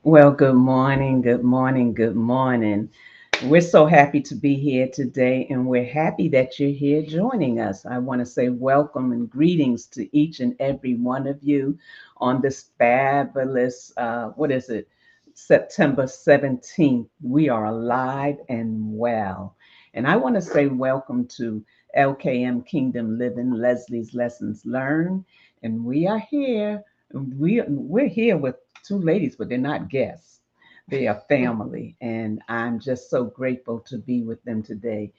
Well, good morning, good morning, good morning. We're so happy to be here today, and we're happy that you're here joining us. I want to say welcome and greetings to each and every one of you on this fabulous, what is it, September 17th. We are alive and well. And I want to say welcome to LKM Kingdom Living, Leslie's Lessons Learned. And we are here. We're here with two ladies, but they're not guests. They are family, and I'm just so grateful to be with them today.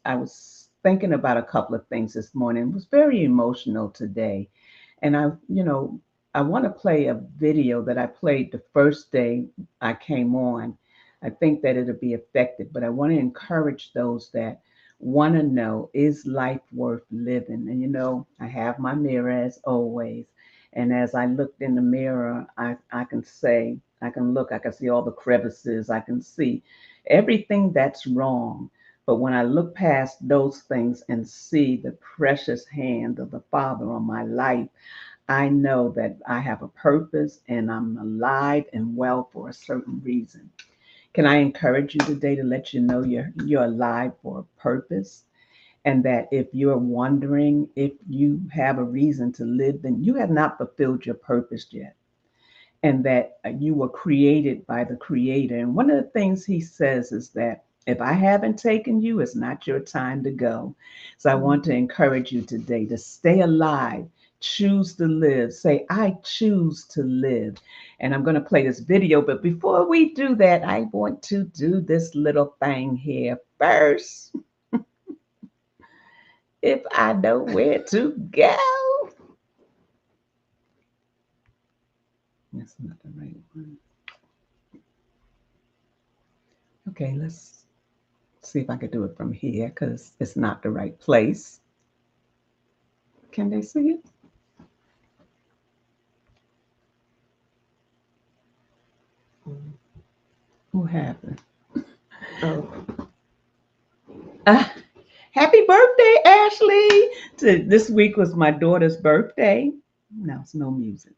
I was thinking about a couple of things this morning. It was very emotional today, and I want to play a video that I played the first day I came on. I think that it'll be effective, but I want to encourage those that want to know, is life worth living? And I have my mirror as always. And as I looked in the mirror, I can say, I can look, I can see all the crevices, I can see everything that's wrong. But when I look past those things and see the precious hand of the Father on my life, I know that I have a purpose and I'm alive and well for a certain reason. Can I encourage you today to let you know you're alive for a purpose? And that if you're wondering if you have a reason to live, then you have not fulfilled your purpose yet. And that you were created by the Creator. And one of the things He says is that if I haven't taken you, it's not your time to go. So I want to encourage you today to stay alive, choose to live. Say, I choose to live. And I'm going to play this video. But before we do that, I want to do this little thing here first. If I know where to go. That's not the right one. Okay, let's see if I could do it from here because it's not the right place. Can they see it? What happened? Oh, Uh, Happy birthday, Ashley! This week was my daughter's birthday. No, it's no music.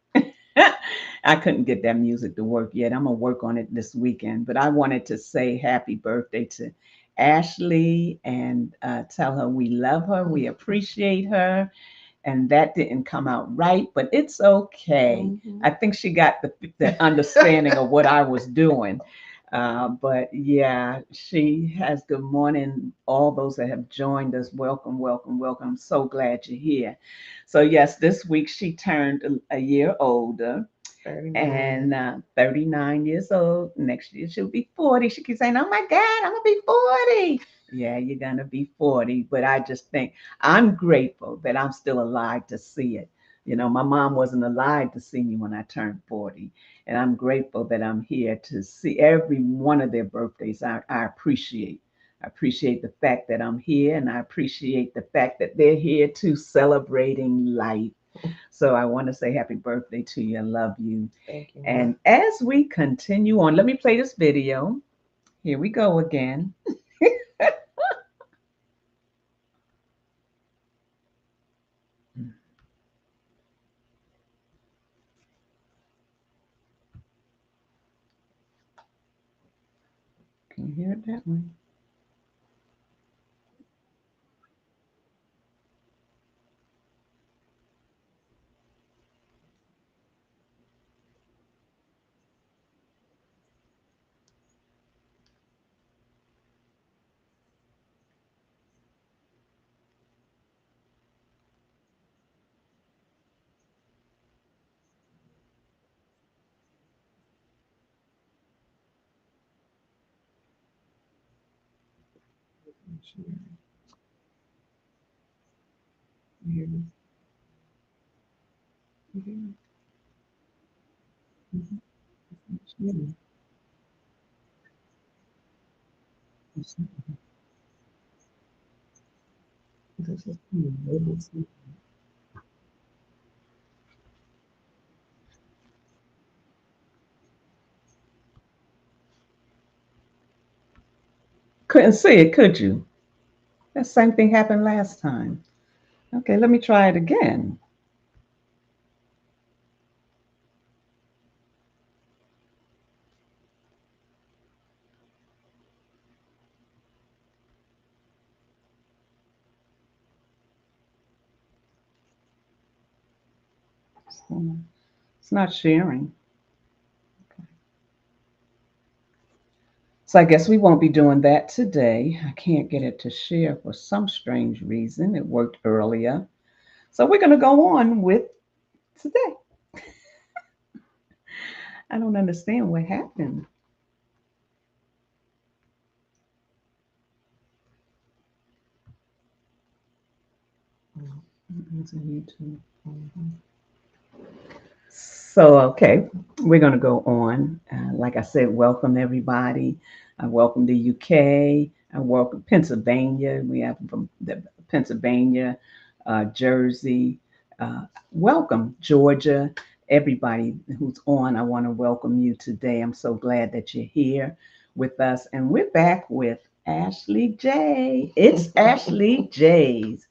I couldn't get that music to work yet. I'm gonna work on it this weekend. But I wanted to say happy birthday to Ashley and tell her we love her, we appreciate her, and that didn't come out right, but it's okay. I hmm think she got the understanding of what I was doing. But yeah, she has good morning. All those that have joined us, welcome, welcome, welcome. I'm so glad you're here. So, yes, this week she turned a year older 39. and 39 years old. Next year she'll be 40. She keeps saying, "Oh my God, I'm gonna be 40." Yeah, you're gonna be 40. But I just think I'm grateful that I'm still alive to see it. My mom wasn't alive to see me when I turned 40. And I'm grateful that I'm here to see every one of their birthdays. I appreciate. I appreciate the fact that I'm here, and I appreciate the fact that they're here too, celebrating life. So I want to say happy birthday to you. I love you. Thank you, And Mom. as we continue on, let me play this video. Here we go again. Can you hear it that way? You hear me? You hear me? Mhm. You hear me? This is me. Couldn't see it, could you? That same thing happened last time. Okay, let me try it again. So it's not sharing. So I guess we won't be doing that today. I can't get it to share for some strange reason. It worked earlier. So we're going to go on with today. I don't understand what happened. It's on YouTube. Mhm. So, okay, we're going to go on. Like I said, welcome everybody. I welcome the UK. I welcome Pennsylvania. We have from the Pennsylvania, Jersey. Welcome Georgia. Everybody who's on, I want to welcome you today. I'm so glad that you're here with us, and we're back with Ashley J. It's Ashley J's.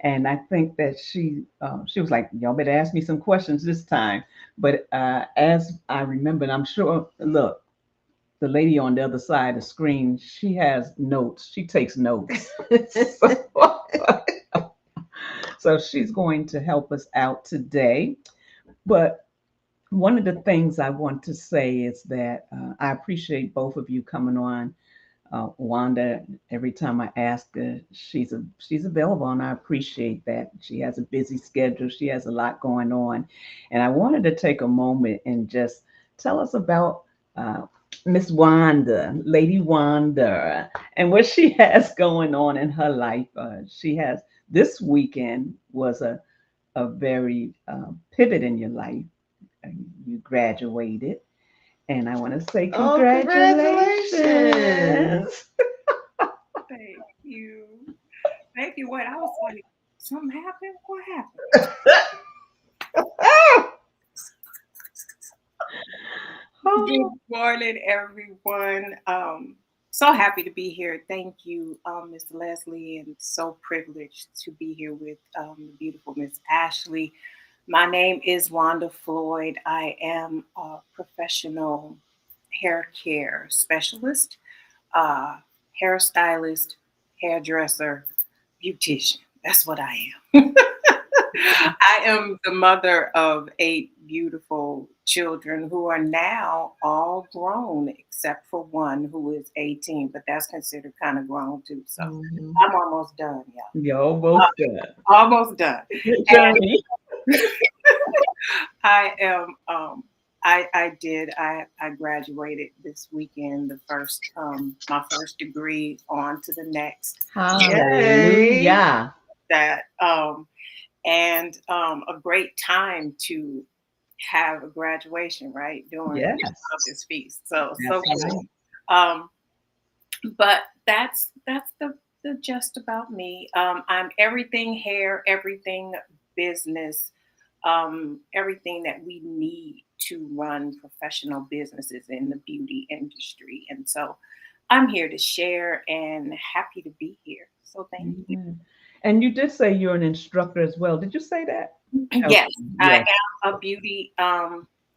And I think that she was like, "Y'all better ask me some questions this time." But as I remember, and I'm sure, look, the lady on the other side of the screen, she has notes. She takes notes. so, so she's going to help us out today. But one of the things I want to say is that I appreciate both of you coming on. Wanda, every time I ask her, she's available, and I appreciate that. She has a busy schedule. She has a lot going on, and I wanted to take a moment and just tell us about uh, Miss Wanda, Lady Wanda, and what she has going on in her life. She has this weekend was a very pivot in your life. You graduated, and I want to say Oh, congratulations. congratulations. Thank you. Thank you. Wait, I was like, something happened? What happened? Good Oh, morning, everyone. So happy to be here. Thank you, Mr. Leslie, and so privileged to be here with the beautiful Miss Ashley. My name is Wanda Floyd. I am a professional hair care specialist, uh, hairstylist, hairdresser, beautician. That's what I am. I am the mother of 8 beautiful children who are now all grown, except for one who is 18, but that's considered kind of grown too. So Mhm. I'm almost done, y'all. you're almost done. Almost done. Good And journey. I am. I graduated this weekend. The first my first degree on to the next. Yay. Hallelujah. That and a great time to have a graduation, right? During Yes, this feast. So that's cool. right. Um, but that's the just about me. I'm everything hair, everything business, everything that we need to run professional businesses in the beauty industry. And so I'm here to share and happy to be here. So thank you. Amen. And you did say you're an instructor as well. Did you say that? Okay. Yes, I Yes. am a beauty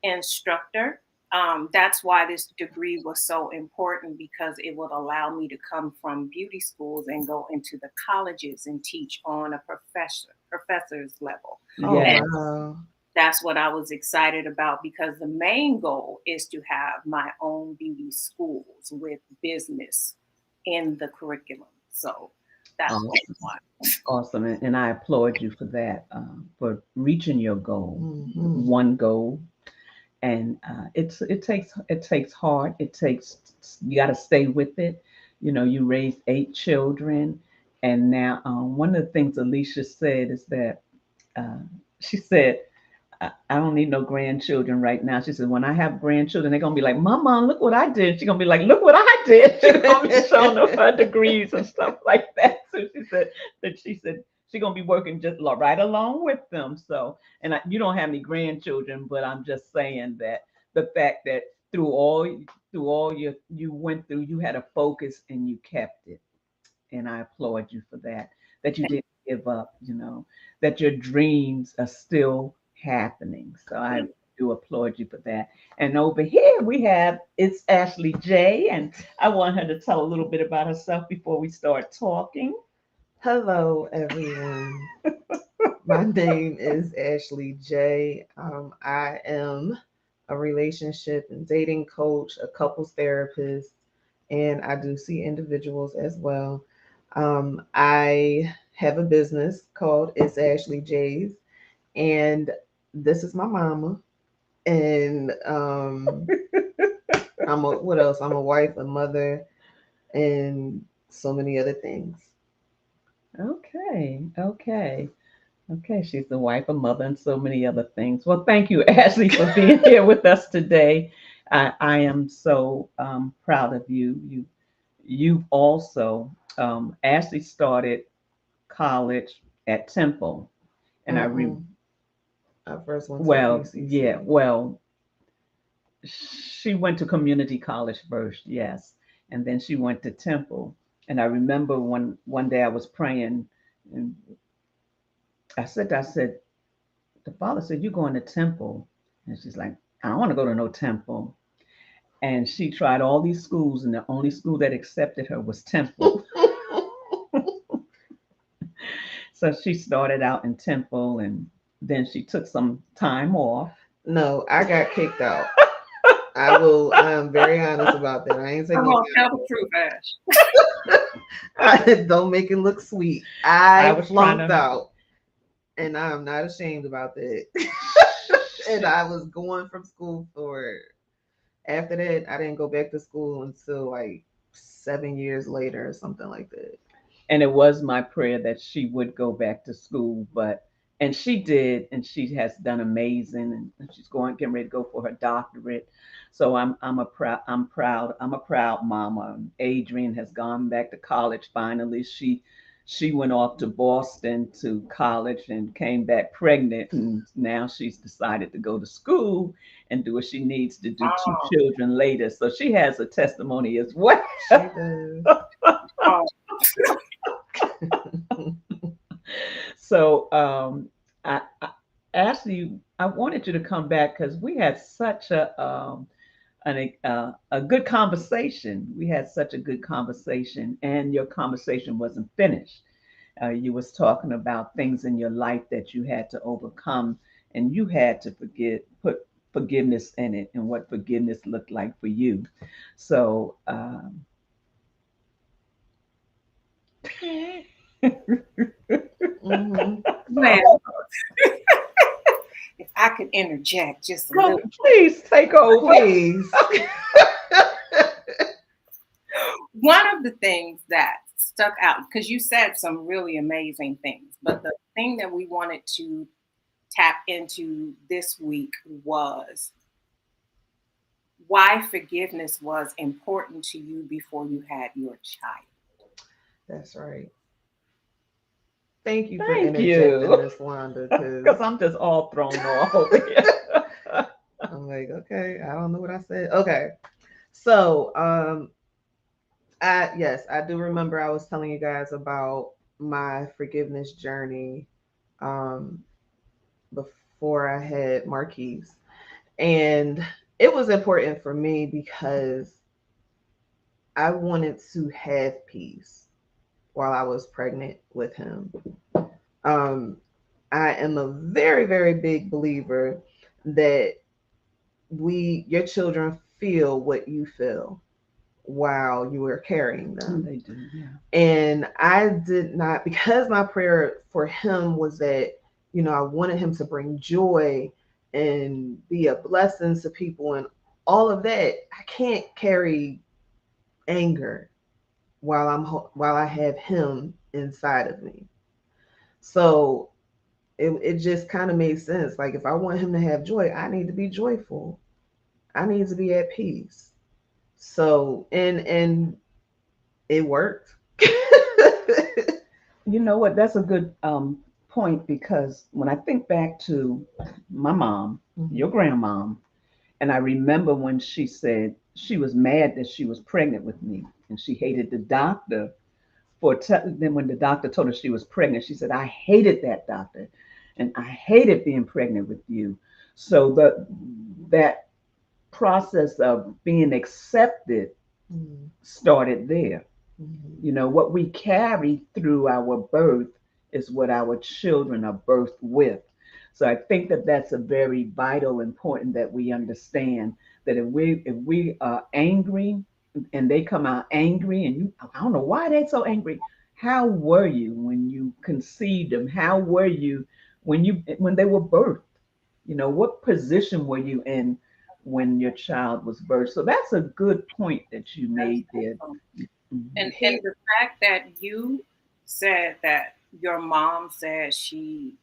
instructor. That's why this degree was so important because it would allow me to come from beauty schools and go into the colleges and teach on a professor's level. Oh, Yes. And wow. that's what I was excited about because the main goal is to have my own beauty schools with business in the curriculum. So that's what I Awesome. want. Awesome. And I applaud you for reaching your goal, Mhm. one goal. And it takes heart. It takes you got to stay with it. You know, you raised 8 children, and now one of the things Alicia said is that uh, she said I don't need no grandchildren right now. She said, when I have grandchildren, they're gonna be like, Mama, look what I did. She's gonna be like, look what I did. She's gonna be showing them her degrees and stuff like that. So she said she's gonna be working just right along with them. So, and you don't have any grandchildren, but I'm just saying that the fact that through all you went through, you had a focus and you kept it, and I applaud you for that. That you didn't give up, that your dreams are still happening. So I do applaud you for that. And over here we have it's Ashley J, and I want her to tell a little bit about herself before we start talking. Hello, everyone. My name is Ashley J. I am a relationship and dating coach, a couples therapist, and I do see individuals as well. I have a business called It's Ashley J's, and this is my mama. And I'm a what else? I'm a wife, a mother, and so many other things. Okay, okay. Okay, she's the wife, a mother, and so many other things. Well, thank you, Ashley, for being here with us today. I am so proud of you. You've also Ashley started college at Temple, and Mm-mm. I first went to well, yeah, PCC. well, she went to community college first, yes, and then she went to Temple. And I remember one day I was praying, and I said, the father said, "You're going to Temple," and she's like, "I don't want to go to no Temple." And she tried all these schools, and the only school that accepted her was Temple. So she started out in Temple, and then she took some time off. No, I got kicked out. I am very honest about that. I ain't Come taking on, tell the accountability. truth, Ash. Don't make it look sweet. I I was trying flunked to. out, and I'm not ashamed about that. And I was going from school for after that, I didn't go back to school until like 7 years later or something like that. And it was my prayer that she would go back to school, but and she did, and she has done amazing, and she's getting ready to go for her doctorate. So I'm a proud mama. Adrian has gone back to college finally. She went off to Boston to college and came back pregnant, and now she's decided to go to school and do what she needs to do, two Oh, children later. So she has a testimony as well. She does. oh, So I Ashley, I wanted you to come back because we had such a good conversation. We had such a good conversation, and your conversation wasn't finished. You was talking about things in your life that you had to overcome, and you had to put forgiveness in it, and what forgiveness looked like for you. So Hmm. man, if I could interject just a go, little. please take over. Please. One of the things that stuck out, because you said some really amazing things, but the thing that we wanted to tap into this week was why forgiveness was important to you before you had your child. That's right. Thank you for Thank interjecting, you. Miss Wanda, Because because I'm just all thrown off over here. I'm like, okay, I don't know what I said. Okay. So, I yes, I do remember I was telling you guys about my forgiveness journey um before I had Marquise. And it was important for me because I wanted to have peace while I was pregnant with him. Um, I am a very, very big believer that your children feel what you feel while you are carrying them. They do, yeah. And I did not, because my prayer for him was that, I wanted him to bring joy and be a blessing to people and all of that. I can't carry anger while I have him inside of me. So it just kind of made sense. Like if I want him to have joy, I need to be joyful. I need to be at peace. So and it worked. You know what? That's a good point because when I think back to my mom, your Mhm. grandmom, and I remember when she said she was mad that she was pregnant with me and she hated the doctor then when the doctor told her she was pregnant, she said, "I hated that doctor and I hated being pregnant with you." So that process of being accepted Mhm. started there. Mhm. You know, what we carry through our birth is what our children are birthed with. So I think that that's a very vital, important that we understand that if we are angry and they come out angry and you, I don't know why they're so angry. How were you when you conceived them? How were you when they were birthed? What position were you in when your child was birthed? So that's a good point that you That's made there. awesome. Mhm. And the fact that you said that your mom said she,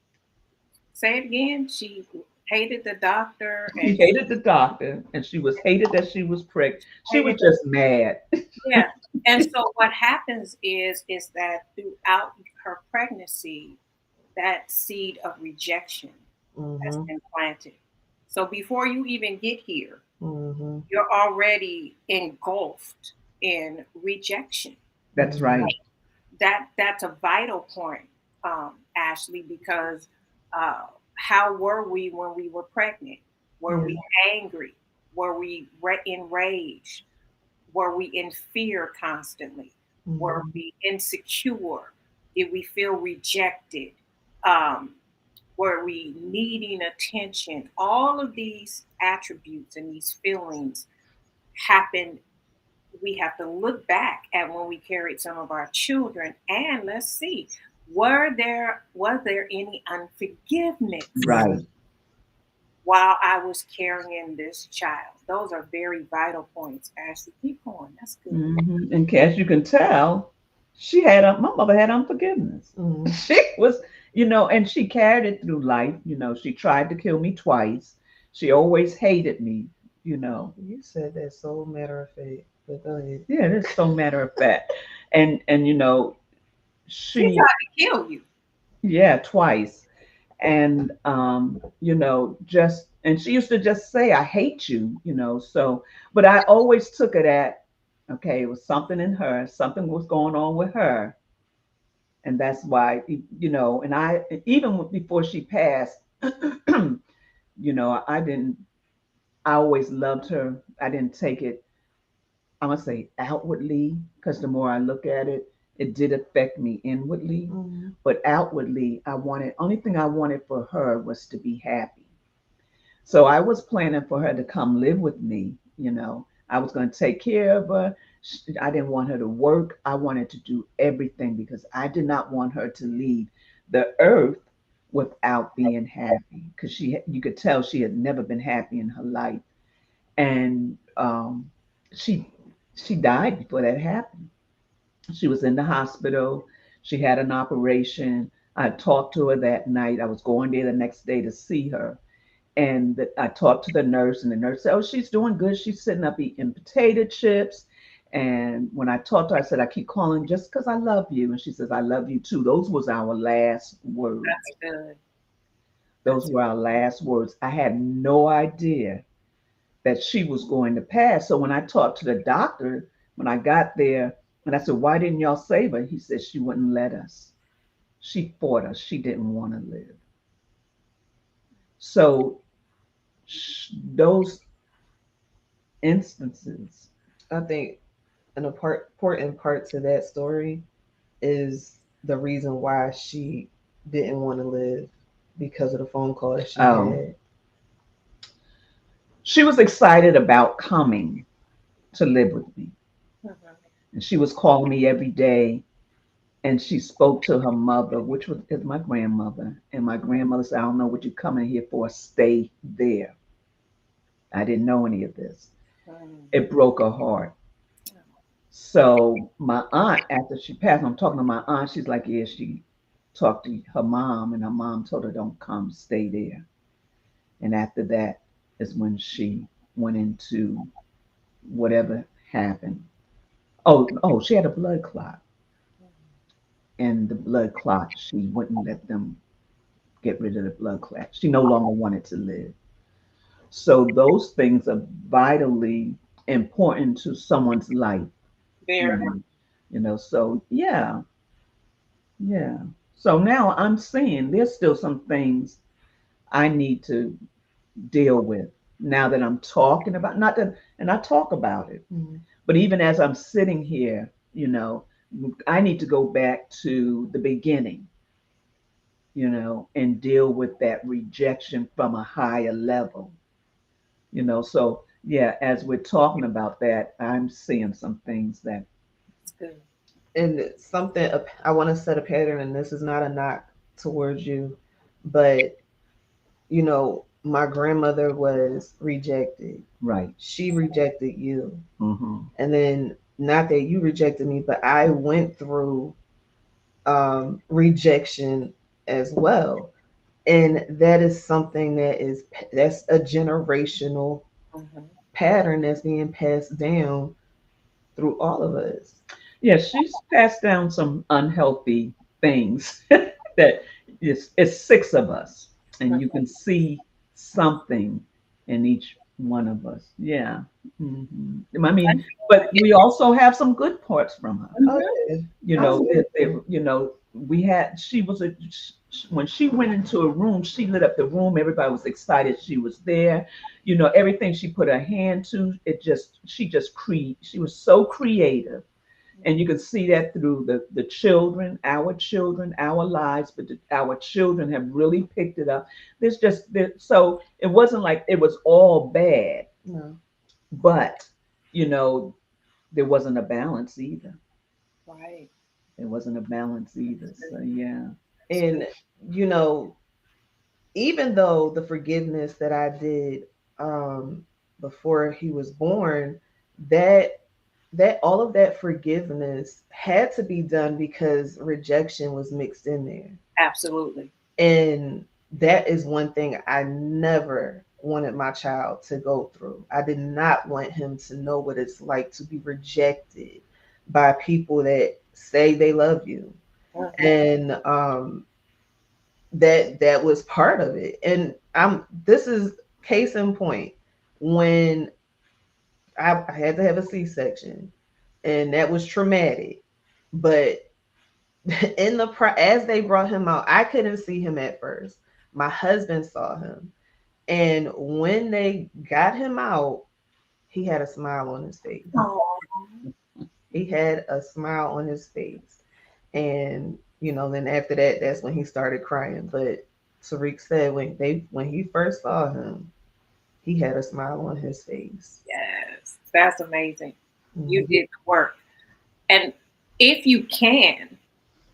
say it again, she hated the doctor She and hated the doctor and she was hated that she was pregnant. She was hated. just mad. Yeah. And so what happens is that throughout her pregnancy, that seed of rejection has Mm-hmm. been planted. So before you even get here, Mm-hmm. you're already engulfed in rejection. That's right. That's a vital point, Ashley, because how were we when we were pregnant? Were Mm-hmm. we angry? Were we enraged? Were we in fear constantly? Were Mm-hmm. we insecure? Did we feel rejected? Um, were we needing attention? All of these attributes and these feelings happen. We have to look back at when we carried some of our children and let's see, was there any unforgiveness Right. while I was carrying this child? Those are very vital points. Ashley, keep going. That's good. And as you can tell, my mother had unforgiveness. Mm-hmm. She was, and she carried it through life. She tried to kill me twice. She always hated me, you know. You said that so matter of fact, but go ahead. Yeah, that's so matter of fact. And She she, tried to kill you. yeah, twice. And just and she used to just say, I hate you. So but I always took it at, okay, it was something in her, something was going on with her. And that's why, and I, even before she passed, I didn't, I always loved her. I didn't take it, I'm gonna say outwardly, because the more I look at it, it did affect me inwardly. Mm-hmm. But outwardly, only thing I wanted for her was to be happy. So I was planning for her to come live with me. I was going to take care of her. I didn't want her to work. I wanted to do everything because I did not want her to leave the earth without being happy, because you could tell she had never been happy in her life. And she she died before that happened. She was in the hospital. She had an operation. I talked to her that night. I was going there the next day to see her. And I talked to the nurse, and the nurse said, "Oh, she's doing good. She's sitting up eating potato chips." And when I talked to her, I said, "I keep calling just because I love you." And she says, "I love you too." Those was our last That's words. good. Those That's were our last words. I had no idea that she was going to pass. So when I talked to the doctor, when I got there, and I said, "Why didn't y'all save her?" He said, "She wouldn't let us. She fought us. She didn't want to live." So those instances. I think an important part to that story is the reason why she didn't want to live because of the phone call that she Oh, had. she was excited about coming to live with me. mhm. And she was calling me every day. And she spoke to her mother, which is my grandmother. And my grandmother said, "I don't know what you're coming here for. Stay there." I didn't know any of this. Mm. It broke her heart. So my aunt, after she passed, I'm talking to my aunt. She's like, "Yeah, she talked to her mom, and her mom told her, 'Don't come, stay there.'" And after that is when she went into whatever happened. Oh, she had a blood clot. And the blood clot, she wouldn't let them get rid of the blood clot. She no longer wanted to live. So those things are vitally important to someone's life, you Very. know. So yeah, yeah. So now I'm seeing there's still some things I need to deal with now that I'm talking about, not that, and I talk about it. Mm-hmm. But even as I'm sitting here, I need to go back to the beginning. and deal with that rejection from a higher level. So yeah, as we're talking about that, I'm seeing some things that It's good. And it's something I want to set a pattern, and this is not a knock towards you, but my grandmother was rejected. right. She rejected you. Hmm. And then, not that you rejected me, but I went through rejection as well. And that is something that's a generational Mhm. pattern that's being passed down through all of us. Yeah, she's passed down some unhealthy things that it's six of us, and you can see something in each one of us. Yeah. I mean, but we also have some good parts from her. Oh Mhm. yeah, We had, when she went into a room, she lit up the room. Everybody was excited she was there. Everything she put her hand to, she was so creative. And you can see that through the children, our lives, but our children have really picked it up. So it wasn't like it was all bad, no. but you know, there wasn't a balance either. Right. There wasn't a balance either. So yeah. It's good. And you know, even though the forgiveness that I did before he was born, that all of that forgiveness had to be done because rejection was mixed in there. Absolutely. And that is one thing I never wanted my child to go through. I did not want him to know what it's like to be rejected by people that say they love you. Mhm. And that was part of it. And this is case in point. When I had to have a C-section, and that was traumatic. But as they brought him out, I couldn't see him at first. My husband saw him, and when they got him out, he had a smile on his face. Oh, He had a smile on his face, and then after that, that's when he started crying. But Tariq said when he first saw him, he had a smile on his face. yes. That's amazing. You Mhm. did the work. And if you can,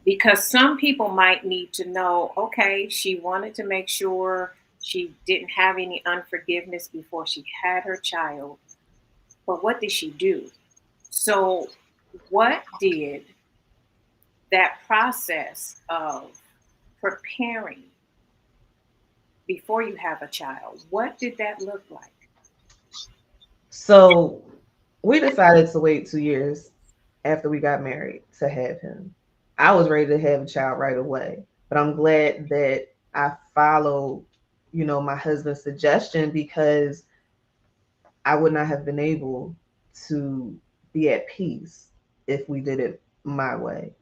because some people might need to know, okay, she wanted to make sure she didn't have any unforgiveness before she had her child, but what did she do? So, what did that process of preparing before you have a child, what did that look like? So we decided to wait 2 years after we got married to have him. I was ready to have a child right away, but I'm glad that I followed, my husband's suggestion, because I would not have been able to be at peace if we did it my way.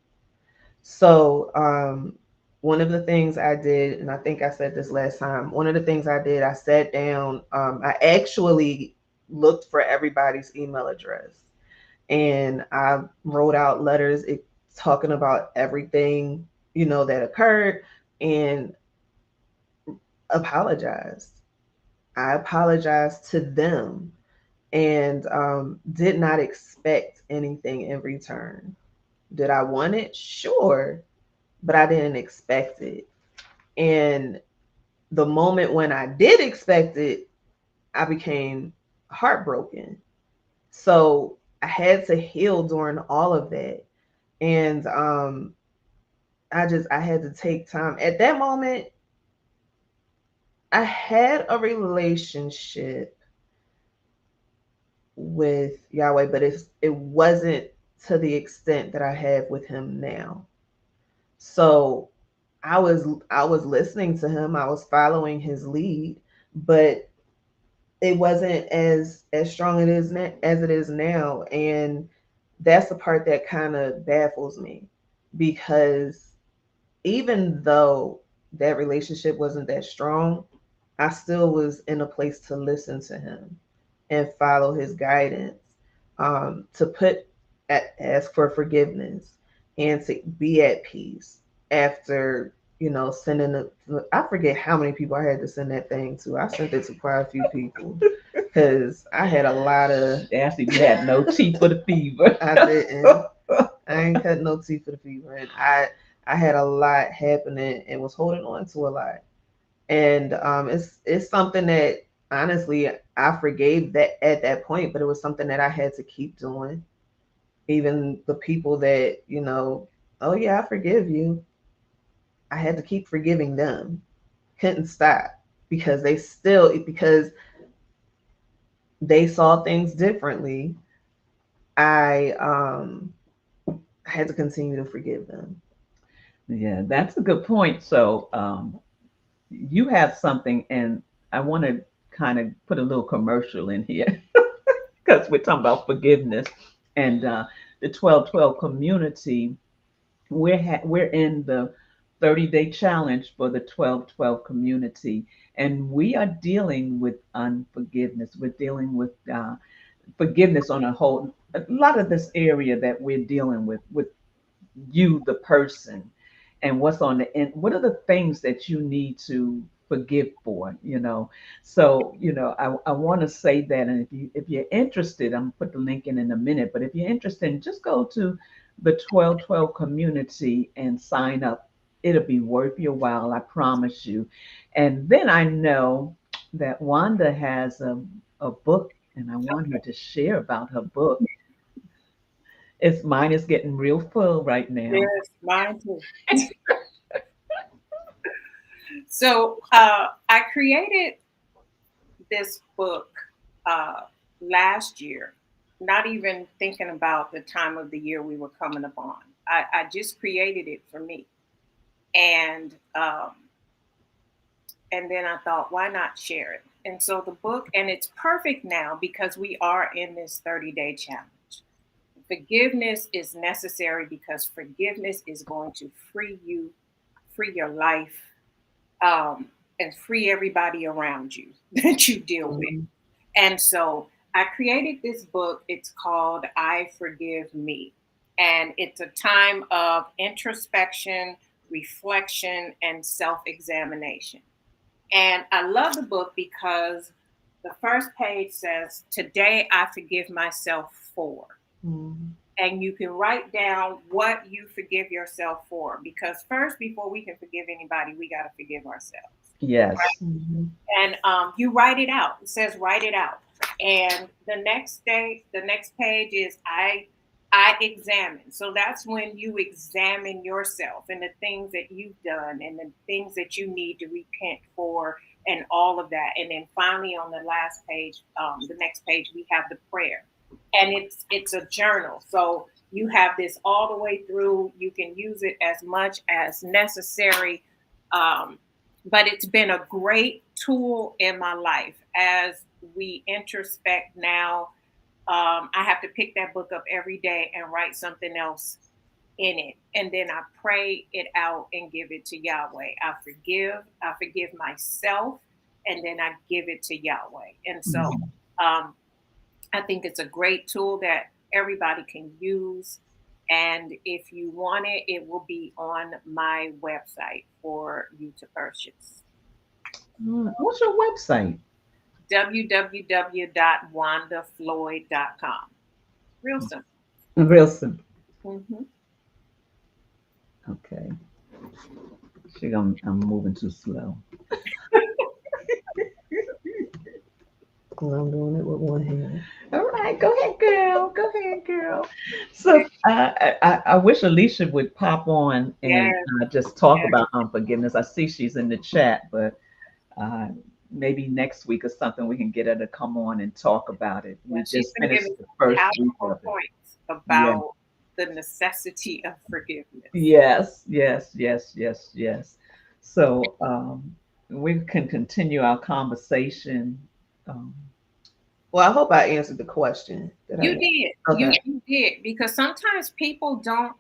So, one of the things I did, and I think I said this last time, one of the things I did, I sat down, I actually looked for everybody's email address, and I wrote out letters talking about everything, that occurred, and apologized. I apologized to them, and did not expect anything in return. Did I want it? Sure, but I didn't expect it. And the moment when I did expect it, I became heartbroken. So I had to heal during all of that. And I had to take time. At that moment, I had a relationship with Yahweh, but it wasn't to the extent that I have with him now. So I was listening to him, I was following his lead, but it wasn't as strong as it is now. And that's the part that kind of baffles me, because even though that relationship wasn't that strong, I still was in a place to listen to him and follow his guidance, to ask for forgiveness and to be at peace after sending it. I forget how many people I had to send that thing to. I sent it to quite a few people because I had a lot of. Ashley, you had no tea for the fever. I didn't. I ain't cut no teeth for the fever, and I had a lot happening and was holding on to a lot. And it's something that honestly I forgave that at that point, but it was something that I had to keep doing. Even the people that oh yeah, I forgive you. I had to keep forgiving them. Couldn't stop because they saw things differently. I had to continue to forgive them. Yeah, that's a good point. So, you have something, and I want to kind of put a little commercial in here because we're talking about forgiveness and the 1212 community. We're in the 30-day challenge for the 1212 community, and we are dealing with unforgiveness. We're dealing with forgiveness on a lot of this area that we're dealing with you, the person, and what's on the end. What are the things that you need to forgive for? So I want to say that, and if you're interested, I'm gonna put the link in a minute. But if you're interested, just go to the 1212 community and sign up. It'll be worth your while, I promise you. And then I know that Wanda has a book, and I want her to share about her book. It's mine is getting real full right now. Yes, mine too. So I created this book uh, last year, not even thinking about the time of the year we were coming upon. I just created it for me, and and then I thought, why not share it? And so the book, and it's perfect now because we are in this 30-day challenge. Forgiveness is necessary because forgiveness is going to free you, free your life, and free everybody around you that you deal with. Mhm. And so I created this book. It's called I Forgive Me. And it's a time of introspection, reflection, and self examination. And I love the book because the first page says, Today I forgive myself for. Mhm. And you can write down what you forgive yourself for. Because first, before we can forgive anybody, we got to forgive ourselves. Yes. Mhm. And you write it out. It says write it out. And the next page is I examine. So that's when you examine yourself and the things that you've done and the things that you need to repent for and all of that. And then finally on the last page, the next page, we have the prayer. And it's a journal. So you have this all the way through. You can use it as much as necessary. Um, but it's been a great tool in my life as we introspect now. I have to pick that book up every day and write something else in it. And then I pray it out and give it to Yahweh. I forgive myself, and then I give it to Yahweh. And so Mhm. um, I think it's a great tool that everybody can use. And if you want it, it will be on my website for you to purchase. What's your website? www.wandafloyd.com. Real simple. Real simple. Mm-hmm. Okay. I'm moving too slow. And I'm doing it with one hand. All right, go ahead, girl. Go ahead, girl. So I wish Alicia would pop on and Yes, just talk yes. about unforgiveness. I see she's in the chat, but uh, maybe next week or something we can get her to come on and talk about it. We Yeah, she's just been finished giving the some first week powerful of it. points Yeah. about the necessity of forgiveness. Yes, yes, yes, yes, yes. So we can continue our conversation. Um, Well, I hope I answered the question. Did You I? did. Okay. You did. Because sometimes people don't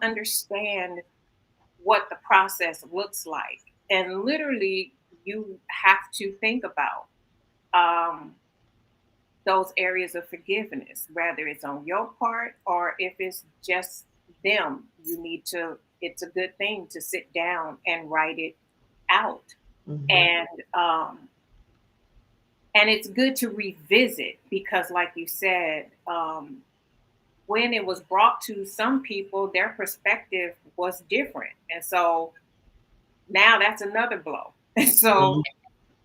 understand what the process looks like. And literally you have to think about um, those areas of forgiveness, whether it's on your part or if it's just them. You need to it's a good thing to sit down and write it out. Mhm. And um, and it's good to revisit because, like you said, when it was brought to some people, their perspective was different, and so now that's another blow. And so, Mhm.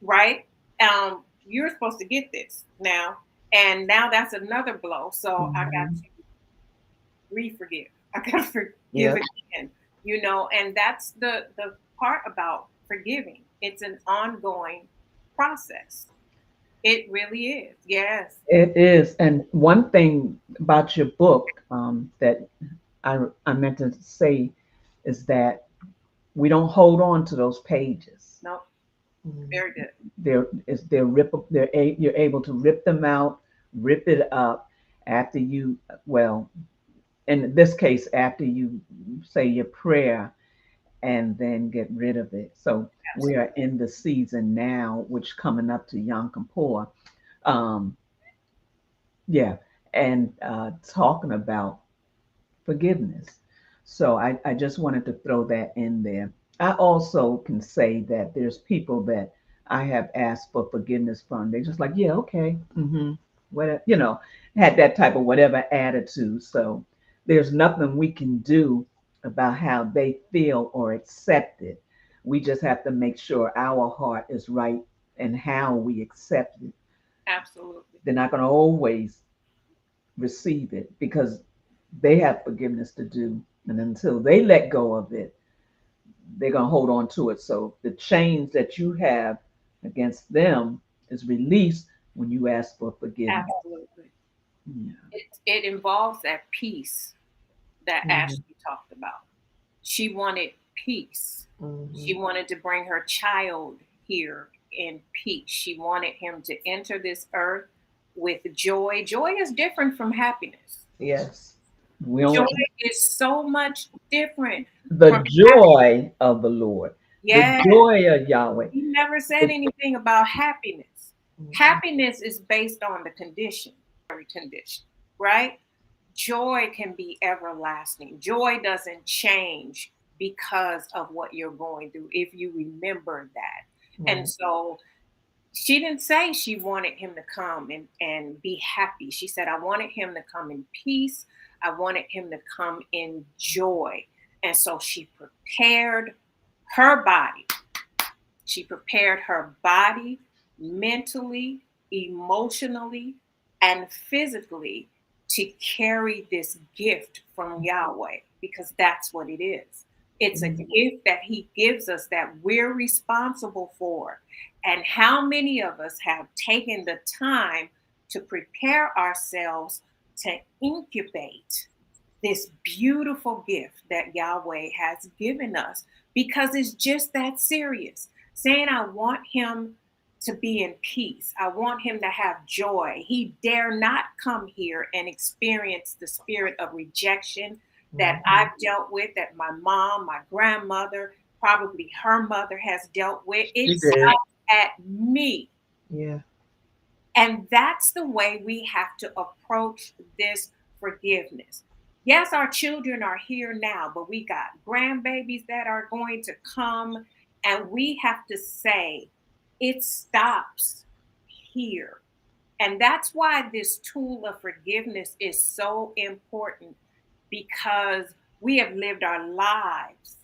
right, you're supposed to get this now, and now that's another blow. So I got Mhm. to re-forgive. I got to forgive Yep. again. And that's the part about forgiving. It's an ongoing process. It really is. Yes. It is. And one thing about your book that I meant to say is that we don't hold on to those pages. No. Mhm. Very good. You're able to rip them out, rip it up after you, well, in this case, after you say your prayer and then get rid of it. So we are Absolutely. in the season now, which coming up to Yom Kippur. Um, yeah, and talking about forgiveness. So I just wanted to throw that in there. I also can say that there's people that I have asked for forgiveness from. They're just like, yeah, okay, whatever, had that type of whatever attitude. So there's nothing we can do about how they feel or accept it. We just have to make sure our heart is right and how we accept it. Absolutely. They're not going to always receive it because they have forgiveness to do. And until they let go of it, they're going to hold on to it. So the chains that you have against them is released when you ask for forgiveness. Absolutely. Yeah. It involves that peace that Mhm. Ashley talked about. She wanted peace. She Mhm. wanted to bring her child here in peace. She wanted him to enter this earth with joy. Joy is different from happiness. Yes. We Joy don't, is so much different the from happiness. joy of the Lord, the Yes. joy of Yahweh. He never said It, anything about happiness. Mhm. Happiness is based on the condition, condition, right? Joy can be everlasting. Joy doesn't change because of what you're going through if you remember that. And Right. so she didn't say she wanted him to come and be happy. She said, I wanted him to come in peace. I wanted him to come in joy. And so she prepared her body. She prepared her body mentally, emotionally, and physically to carry this gift from Yahweh because that's what it is. It's a Mhm. gift that He gives us that we're responsible for. And how many of us have taken the time to prepare ourselves to incubate this beautiful gift that Yahweh has given us because it's just that serious. Saying, I want him to be in peace, I want him to have joy. He dare not come here and experience the spirit of rejection that Mhm. I've dealt with, that my mom, my grandmother, probably her mother has dealt with. She It did. stopped at me. Yeah. And that's the way we have to approach this forgiveness. Yes, our children are here now, but we got grandbabies that are going to come, and we have to say, it stops here. And that's why this tool of forgiveness is so important because we have lived our lives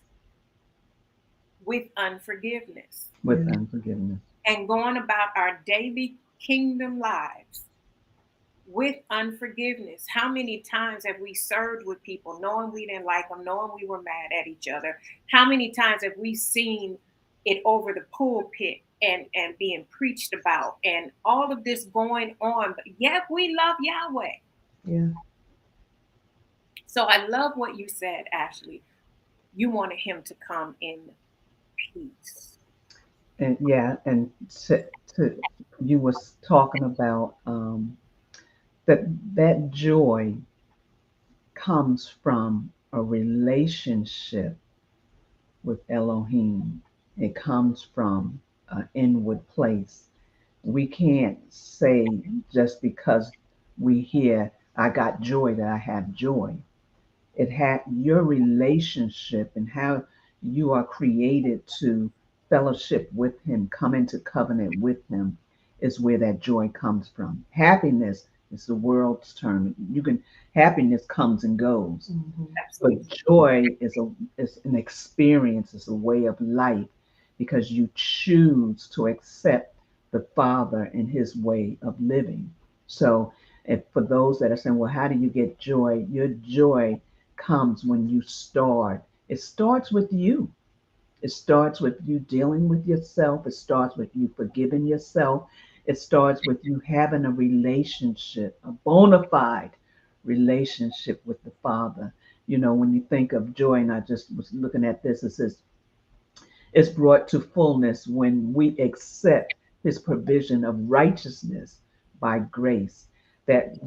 with unforgiveness with Yeah. unforgiveness. and going about our daily kingdom lives with unforgiveness. How many times have we served with people knowing we didn't like them, knowing we were mad at each other? How many times have we seen it over the pulpit and being preached about and all of this going on? But yet we love Yahweh. Yeah. So I love what you said, Ashley. You wanted him to come in peace. And yeah, and to you was talking about that that joy comes from a relationship with Elohim. It comes from an inward place. We can't say just because we hear I got joy that I have joy. It had your relationship and how you are created to fellowship with him, come into covenant with him, is where that joy comes from. Happiness is the world's term. You can happiness comes and goes, Mhm. but Absolutely. joy is an experience, is a way of life because you choose to accept the Father and his way of living. So if for those that are saying, well, how do you get joy? Your joy comes when you start. It starts with you. It starts with you dealing with yourself. It starts with you forgiving yourself. It starts with you having a relationship, a bona fide relationship with the Father. You know, when you think of joy, and I just was looking at this, it says it's brought to fullness when we accept his provision of righteousness by grace that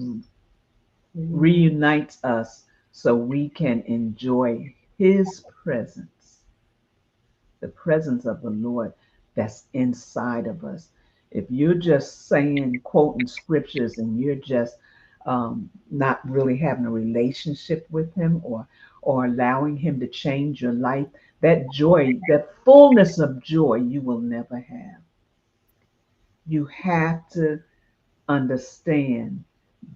reunites us so we can enjoy his presence, the presence of the Lord that's inside of us. If you're just saying, quoting scriptures, and you're just not really having a relationship with Him or allowing Him to change your life, that joy, that fullness of joy, you will never have. You have to understand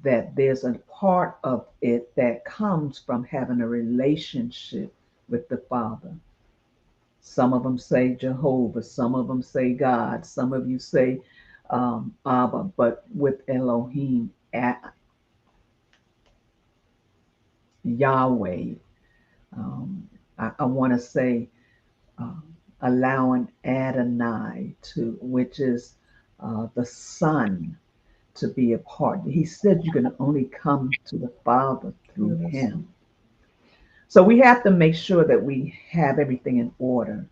that there's a part of it that comes from having a relationship with the Father. Some of them say Jehovah, some of them say God, some of you say Abba, but with Elohim, Yahweh, I want to say um, allowing Adonai to, which is the Son, to be a part. He said you can only come to the Father through Yes. Him. So we have to make sure that we have everything in order.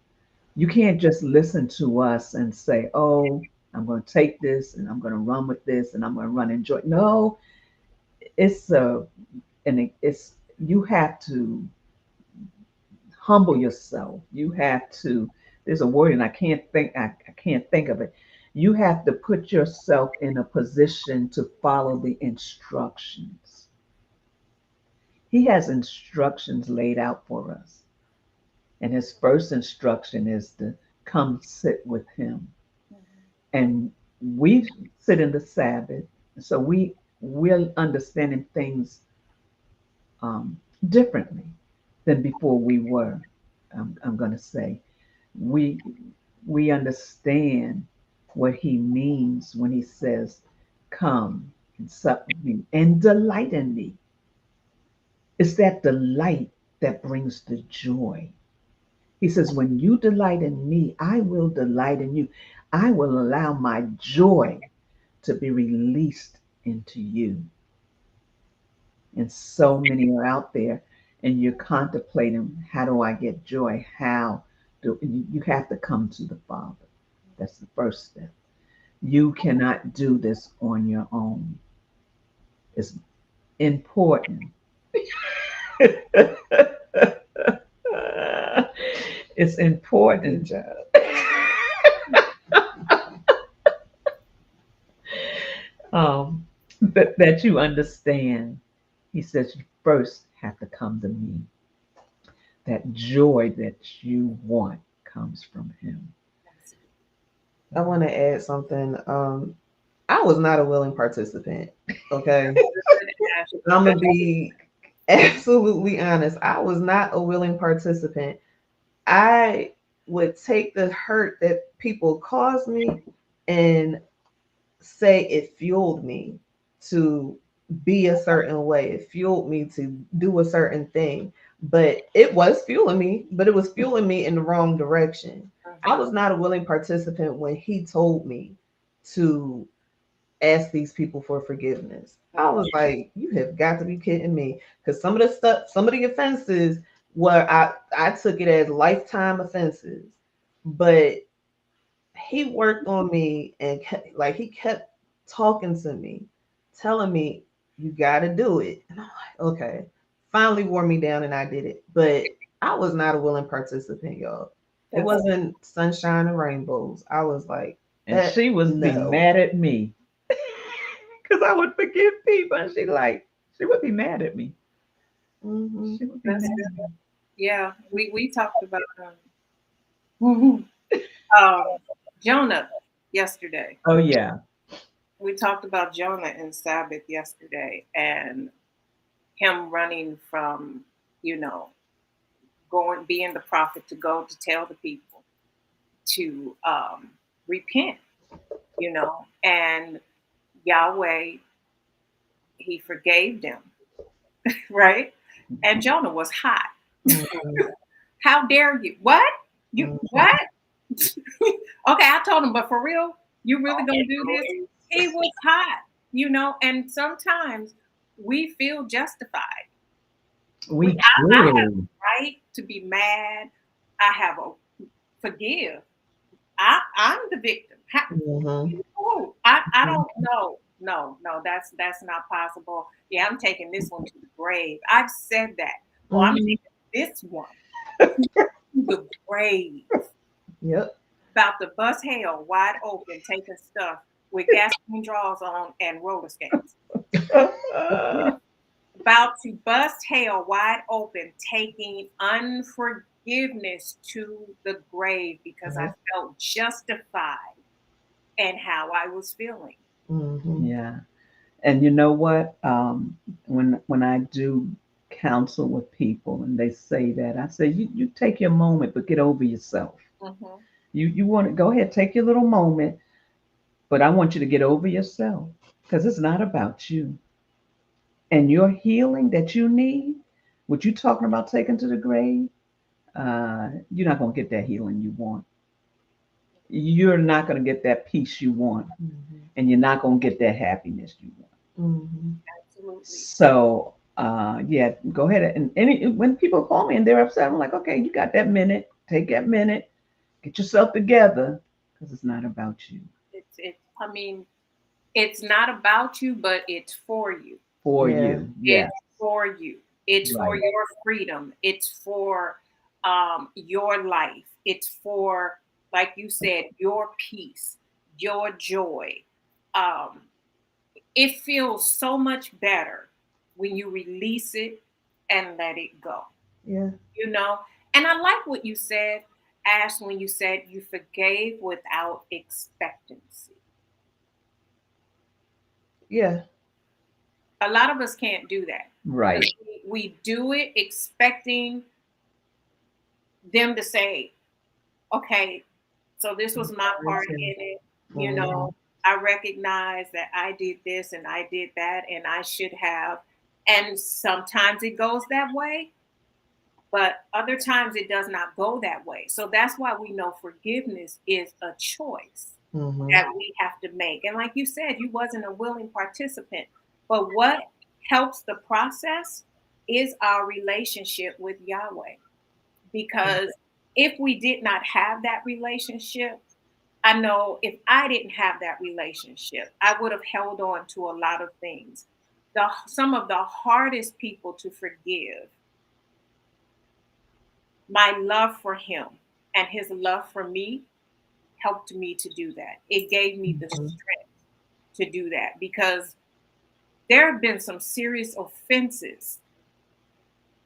You can't just listen to us and say, oh, I'm going to take this and I'm going to run with this and I'm going to run and enjoy. No, it's and it's you have to humble yourself. You have to. There's a word and I can't think of it. You have to put yourself in a position to follow the instructions. He has instructions laid out for us. And his first instruction is to come sit with him. And we sit in the Sabbath, so we're understanding things differently than before we were. I'm going to say we we understand what he means when he says, "Come and sup with me and delight in me." It's that delight that brings the joy. He says, "When you delight in me, I will delight in you. I will allow my joy to be released into you." And so many are out there, and you're contemplating, how do I get joy? How do you have to come to the Father? That's the first step. You cannot do this on your own. It's important. It's Good important job. um, that you understand. He says you first have to come to me. That joy that you want comes from him. I want to add something. I was not a willing participant. Okay. I'm going to be absolutely honest. I was not a willing participant. I would take the hurt that people caused me and say it fueled me to be a certain way. It fueled me to do a certain thing. But it was fueling me, but it was fueling me in the wrong direction. I was not a willing participant when he told me to ask these people for forgiveness. I was like, you have got to be kidding me. Because some of the stuff, some of the offenses were I took it as lifetime offenses. But he worked on me and like he kept talking to me, telling me you got to do it. And I'm like, okay. Finally wore me down and I did it. But I was not a willing participant, y'all. It That's wasn't sunshine and rainbows. I was like, And she was be no. mad at me because I would forgive people, and she would be mad at me. Mhm. She would be That's mad. good. Yeah, we talked about um, Jonah yesterday. Oh yeah. We talked about Jonah and Sabbath yesterday, and him running from, you know, going being the prophet to go to tell the people to repent, and Yahweh, he forgave them, right? And Jonah was hot. Mhm. How dare you? What? You Mhm. what? Okay, I told him, but for real, you really gonna do this? He was hot, and sometimes we feel justified. We I have do. a right to be mad. I have a forgive. I'm the victim. Mhm. I don't know. No, no, that's not possible. Yeah, I'm taking this one to the grave. I've said that. Oh, I'm Mhm. taking this one to the grave. Yep. About to bust hell wide open, taking stuff with gasoline draws on and roller skates. About to bust hell wide open, taking unforgiveness to the grave because I Yep. felt justified in how I was feeling. Mhm. Yeah. And you know what? When I do counsel with people and they say that, I say you take your moment, but get over yourself. Hmm. You want to go ahead, take your little moment, but I want you to get over yourself because it's not about you and your healing that you need. What you talking about taking to the grave? You're not gonna get that healing you want. You're not gonna get that peace you want, Mhm. and you're not gonna get that happiness you want. Mhm. Absolutely. So yeah, go ahead and when people call me and they're upset, I'm like, okay, you got that minute. Take that minute, get yourself together, because it's not about you. I mean, it's not about you, but it's for you. For Yeah. you, yeah, It's for you. It's for right. your freedom. It's for your life. It's for, like you said, your peace, your joy. Um, it feels so much better when you release it and let it go, Yeah. you know? And I like what you said, Ash, when you said you forgave without expectancy. Yeah. A lot of us can't do that because Right. we do it expecting them to say, okay, so this was my part in it. You Mhm. know, I recognize that I did this and I did that and I should have. And sometimes it goes that way, but other times it does not go that way. So that's why we know forgiveness is a choice Mhm. that we have to make. And like you said, you wasn't a willing participant. But what helps the process is our relationship with Yahweh. Because if we did not have that relationship, I know if I didn't have that relationship, I would have held on to a lot of things. Some of the hardest people to forgive, my love for him and his love for me helped me to do that. It gave me the Mhm. strength to do that because there have been some serious offenses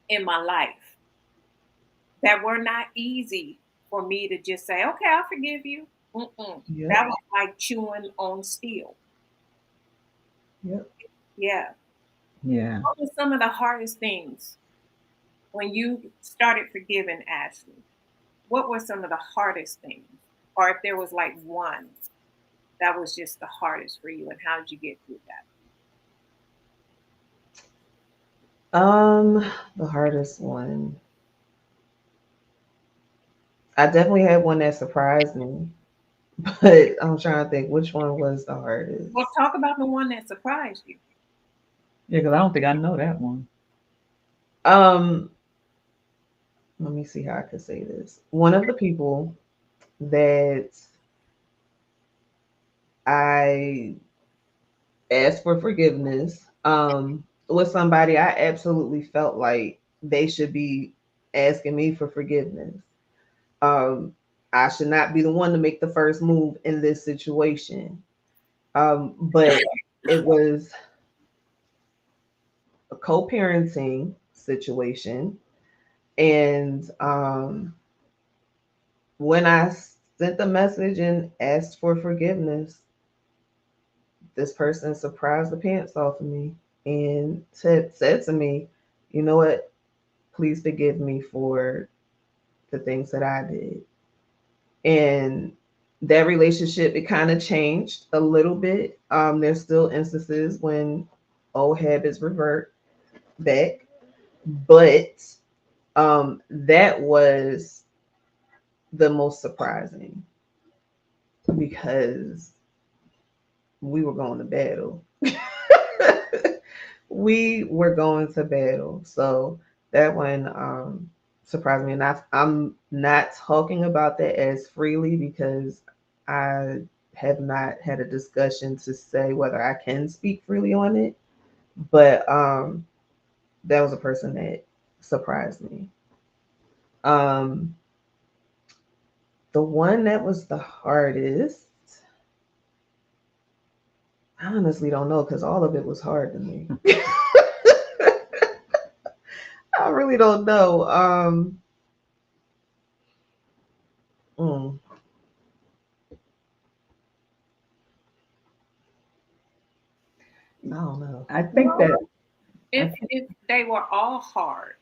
in my life that were not easy for me to just say, okay, I forgive you. Mm-mm. Yep. That was like chewing on steel. Yep. Yeah. Yeah. What were some of the hardest things when you started forgiving Ashley? What were some of the hardest things? Or if there was like one that was just the hardest for you, and how did you get through that? Um, the hardest one. I definitely had one that surprised me, but I'm trying to think which one was the hardest. Well, talk about the one that surprised you. Yeah, because I don't think I know that one. Um, let me see how I could say this. One of the people that I asked for forgiveness was somebody I absolutely felt like they should be asking me for forgiveness. Um, I should not be the one to make the first move in this situation. But it was a co-parenting situation. And when I sent the message and asked for forgiveness, this person surprised the pants off of me and said to me, you know what, please forgive me for the things that I did. And that relationship, it kind of changed a little bit. There's still instances when old habits revert back, but that was the most surprising because we were going to battle. We were going to battle. So that one surprised me. And I'm not talking about that as freely because I have not had a discussion to say whether I can speak freely on it. But that was a person that surprised me. Um, the one that was the hardest, I honestly don't know because all of it was hard to me. I really don't know. Mm, I don't know. I think that I think, If they were all hard,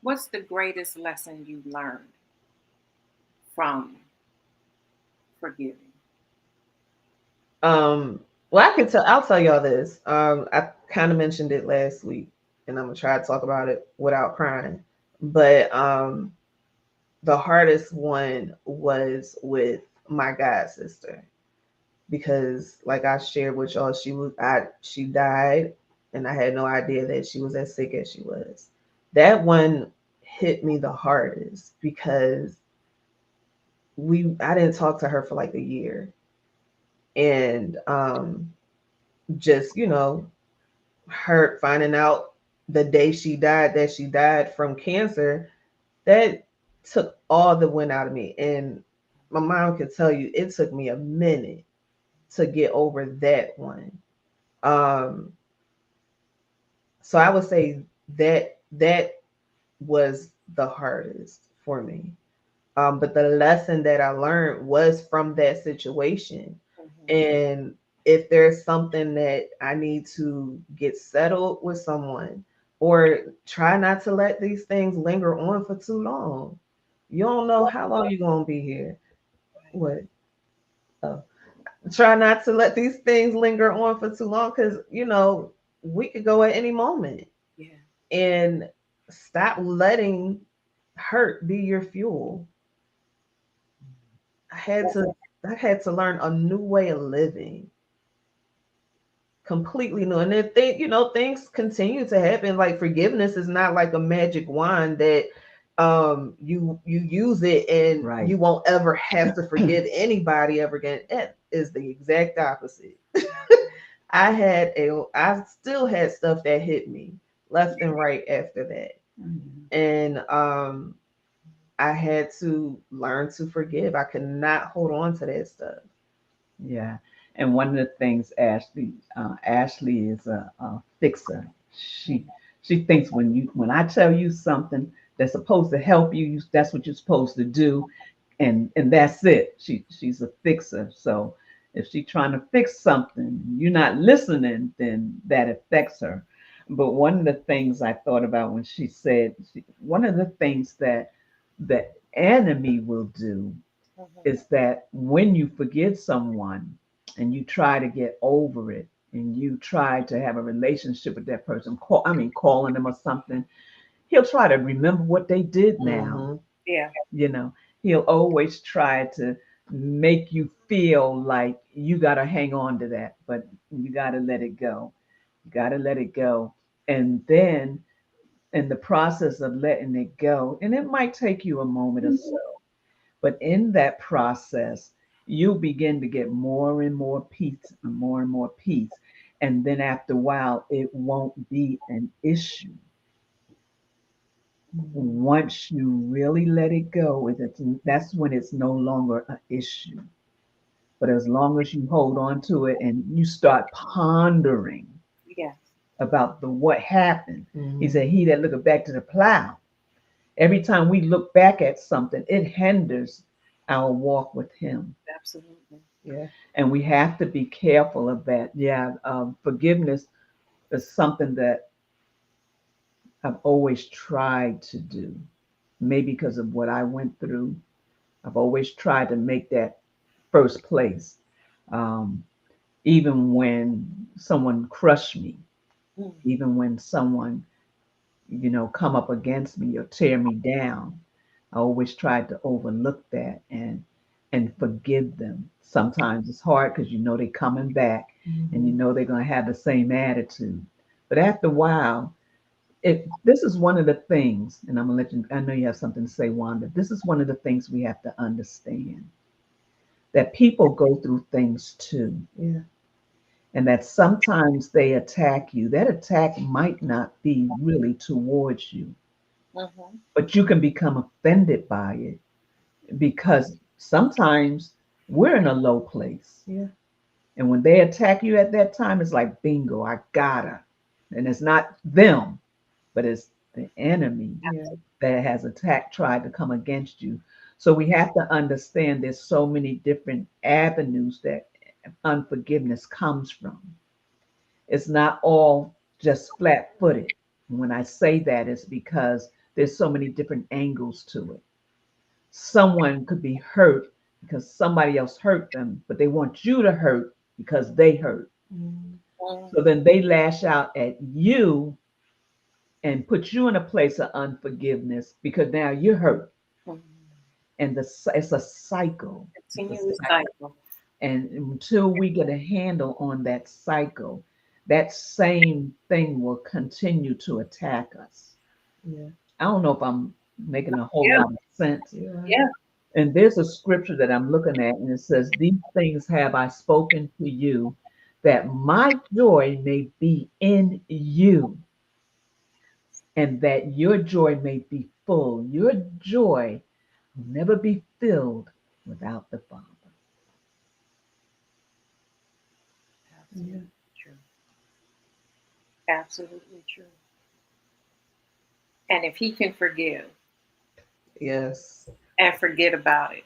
what's the greatest lesson you learned from forgiving? Well, I can tell. I'll tell y'all this. I kind of mentioned it last week, and I'm gonna try to talk about it without crying. But the hardest one was with my god sister because, like I shared with y'all, she died, and I had no idea that she was as sick as she was. That one hit me the hardest because I didn't talk to her for like a year, and just her finding out the day she died that she died from cancer, that took all the wind out of me. And my mom could tell you it took me a minute to get over that one. um so I would say that was the hardest for me. But the lesson that I learned was from that situation. Mm-hmm. And if there's something that I need to get settled with someone, or try not to let these things linger on for too long. You don't know how long you're going to be here. What? Oh. Try not to let these things linger on for too long because, we could go at any moment. Yeah. And stop letting hurt be your fuel. I had to I had to learn a new way of living, completely new. And then things continue to happen. Like forgiveness is not like a magic wand that you use it and right. you won't ever have to forgive anybody ever again. It is the exact opposite. I still had stuff that hit me left and right after that. Mhm. And I had to learn to forgive. I could not hold on to that stuff. Yeah. And one of the things Ashley is a fixer. She thinks when I tell you something that's supposed to help you, that's what you're supposed to do, and that's it. She's a fixer. So if she's trying to fix something, you're not listening, then that affects her. But one of the things I thought about when she said, one of the things that the enemy will do Mm-hmm. is that when you forgive someone and you try to get over it and you try to have a relationship with that person, calling them or something, he'll try to remember what they did now. Hmm. Yeah. You know, he'll always try to make you feel like you got to hang on to that, but you got to let it go. You got to let it go. And then in the process of letting it go, and it might take you a moment or so, but in that process, you begin to get more and more peace and more and more peace. And then after a while, it won't be an issue. Once you really let it go, that's when it's no longer an issue. But as long as you hold on to it and you start pondering, Yeah. about the what happened. He Mhm. said, he that looketh back to the plow. Every time we look back at something, it hinders our walk with him. Absolutely. Yeah. And we have to be careful of that. Yeah, forgiveness is something that I've always tried to do. Maybe because of what I went through, I've always tried to make that first place. Um, Even when someone crushed me, Mm. even when someone, come up against me or tear me down, I always tried to overlook that and forgive them. Sometimes it's hard because they're coming back and Mhm. they're going to have the same attitude. But after a while, this is one of the things, and I'm gonna let you. I know you have something to say, Wanda. This is one of the things we have to understand, that people go through things too, Yeah. and that sometimes they attack you. That attack might not be really towards you, Mhm. but you can become offended by it because sometimes we're in a low place. Yeah. And when they attack you at that time, it's like, bingo, I gotta. And it's not them, but it's the enemy Yeah. that has attacked, tried to come against you. So we have to understand there's so many different avenues that unforgiveness comes from. It's not all just flat footed. When I say that, it's because there's so many different angles to it. Someone could be hurt because somebody else hurt them, but they want you to hurt because they hurt. Mhm. So then they lash out at you and put you in a place of unforgiveness because now you're hurt. Mhm. And it's a cycle. It's a Continuous cycle. cycle. And until we get a handle on that cycle, that same thing will continue to attack us. Yeah. I don't know if I'm making a whole Yeah. lot of sense. You're right. Yeah. And there's a scripture that I'm looking at, and it says, these things have I spoken to you, that my joy may be in you, and that your joy may be full. Your joy will never be filled without the Father. Yeah. Absolutely true. Absolutely true. And if he can forgive Yes. and forget about it,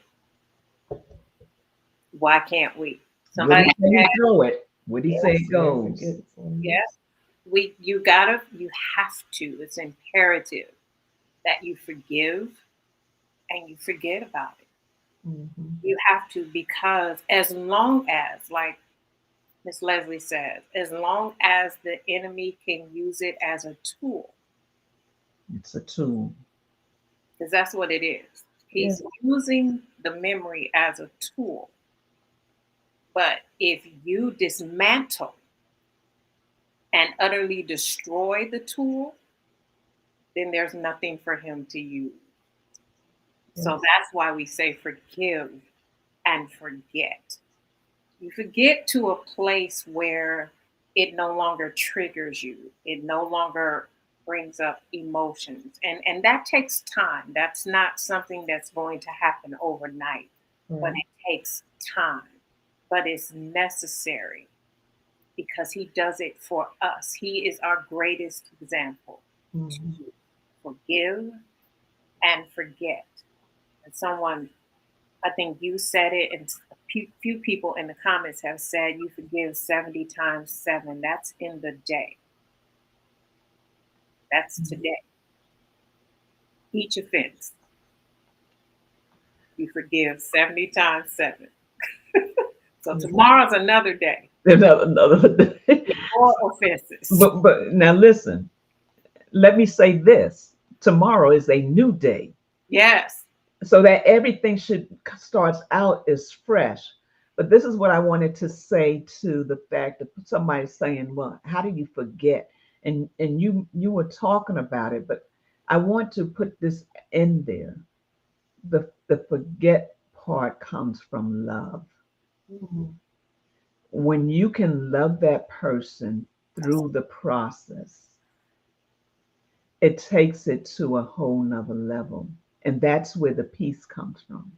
why can't we? Where Somebody he say said, he throw it, where he say yes, it Never goes. forget it. So, yeah, you have to. It's imperative that you forgive and you forget about it. mhm. You have to, because as long as, like Miss Leslie says, as long as the enemy can use it as a tool, It's a tool. because that's what it is. Yeah. He's using the memory as a tool. But if you dismantle and utterly destroy the tool, then there's nothing for him to use. So Yes. that's why we say forgive and forget. You forget to a place where it no longer triggers you. It no longer brings up emotions. And that takes time. That's not something that's going to happen overnight, but Right. it takes time. But it's necessary because he does it for us. He is our greatest example Mhm. to forgive and forget. And someone, I think you said it, and a few people in the comments have said you forgive 70 times 7. That's in the day. That's today. Each offense, you forgive 70 times 7. So Yeah. tomorrow's another day. Another. More offenses. But now listen, let me say this. Tomorrow is a new day. Yes. So that everything should starts out as fresh. But this is what I wanted to say to the fact that somebody saying, "Well, how do you forget?" And you were talking about it, but I want to put this in there. The forget part comes from love. Mhm. When you can love that person That's through the process, it takes it to a whole nother level. And that's where the peace comes from.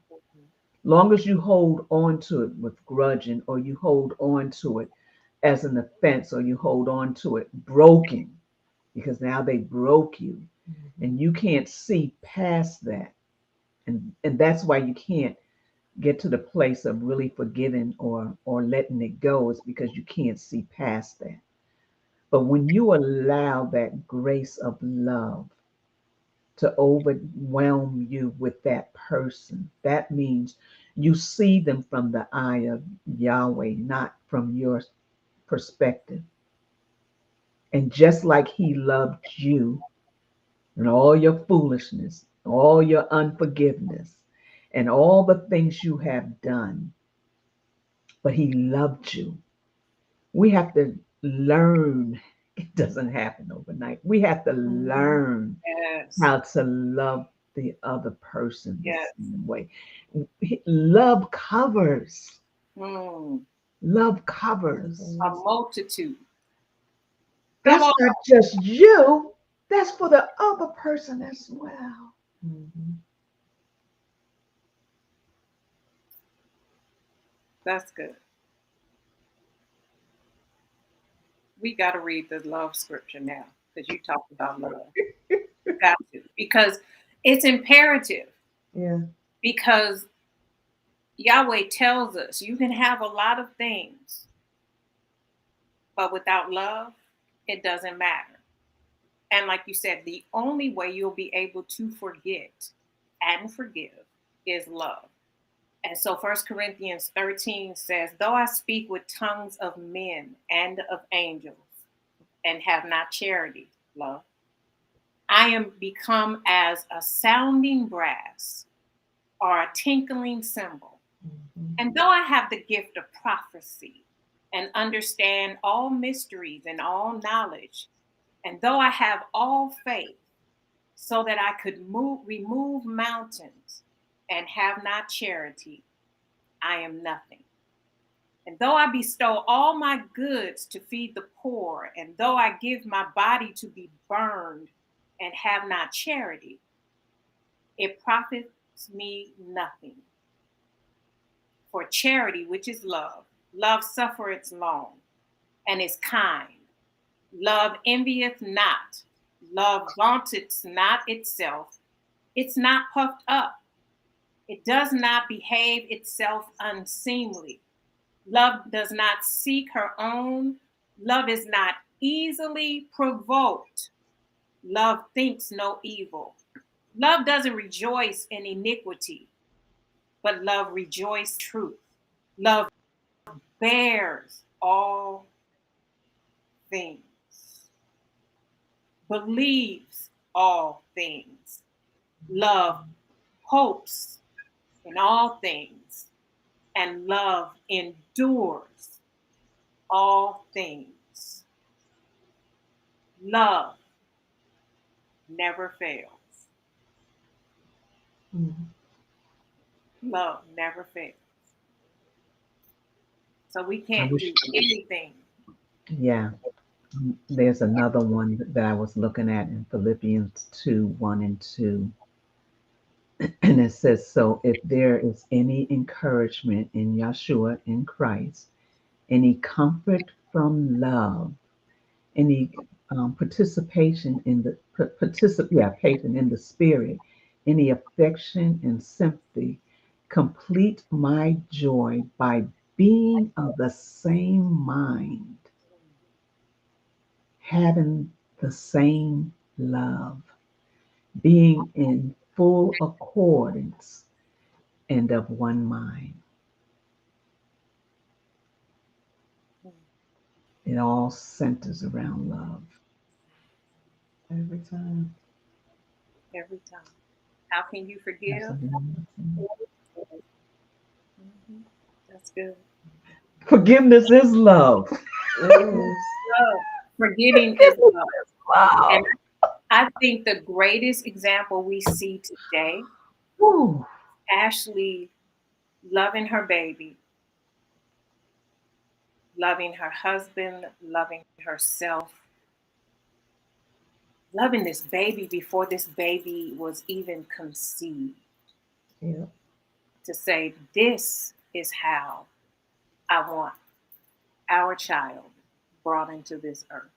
Long as you hold on to it with grudging or you hold on to it as an offense or you hold on to it, broken, because now they broke you and you can't see past that. And that's why you can't get to the place of really forgiving or letting it go, is because you can't see past that. But when you allow that grace of love to overwhelm you with that person, that means you see them from the eye of Yahweh, not from your perspective. And just like he loved you and all your foolishness, all your unforgiveness, and all the things you have done, but he loved you. We have to learn. It doesn't happen overnight. We have to learn Yes. how to love the other person the Yes. same way. Love covers. Mm. Love covers. A multitude. Come That's on. not just you. That's for the other person as well. Mhm. That's good. We got to read the love scripture now because you talked about love. Got to, because it's imperative. Yeah. Because Yahweh tells us you can have a lot of things, but without love, it doesn't matter. And like you said, the only way you'll be able to forget and forgive is love. And so 1 Corinthians 13 says, though I speak with tongues of men and of angels and have not charity, love, I am become as a sounding brass or a tinkling cymbal. Mhm. And though I have the gift of prophecy and understand all mysteries and all knowledge, and though I have all faith so that I could remove mountains and have not charity, I am nothing. And though I bestow all my goods to feed the poor, and though I give my body to be burned and have not charity, it profits me nothing. For charity, which is love, love suffereth long and is kind. Love envieth not. Love vaunteth not itself. It's not puffed up. It does not behave itself unseemly. Love does not seek her own. Love is not easily provoked. Love thinks no evil. Love doesn't rejoice in iniquity, but love rejoices truth. Love bears all things, believes all things. Love hopes in all things, and love endures all things. Love never fails. Mhm. Love never fails. So we I can't wish, do anything. yeah. There's another one that I was looking at in Philippians 2 1 and 2. And it says, so if there is any encouragement in Yeshua, in Christ, any comfort from love, any participation in the participation in the spirit, any affection and sympathy, complete my joy by being of the same mind, having the same love, being in full accordance and of one mind. It all centers around love. Every time. Every time. How can you forgive? Absolutely. Mhm. That's good. Forgiveness is love. It is. Love. Forgetting is love. And Wow. I think the greatest example we see today, Woo. Ashley loving her baby, loving her husband, loving herself, loving this baby before this baby was even conceived, Yeah. to say, this is how I want our child brought into this earth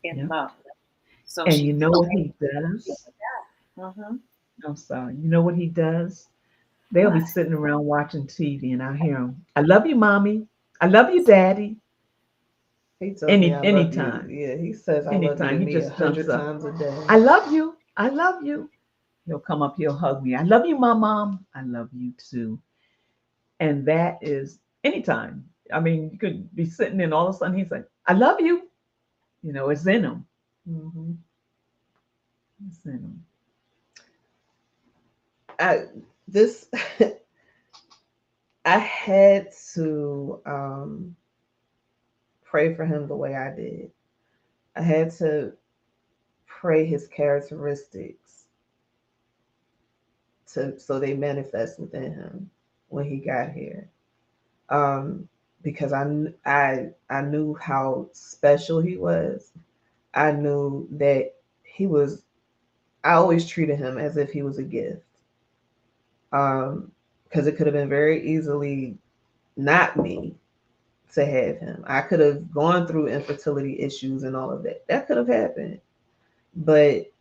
in Yeah. love. So And she you know what he does? mm-hmm. I'm sorry. You know what he does? They'll be What? sitting around watching TV, and I hear him. I love you, mommy. I love you, daddy. He tells me I love you. Anytime, Yeah, he says I love you anytime to he me just jumps 100 up. times a day. I love you. I love you. He'll come up. He'll hug me. I love you, my mom. I love you too. And that is anytime. I mean, you could be sitting and all of a sudden he's like, I love you. You know, it's in him. Hmm. It's in him. I this I had to pray for him the way I did. I had to pray his characteristics to so they manifest within him when he got here. Um, because I knew how special he was. I knew that he was. I always treated him as if he was a gift. Because it could have been very easily not me to have him. I could have gone through infertility issues and all of that. That could have happened. But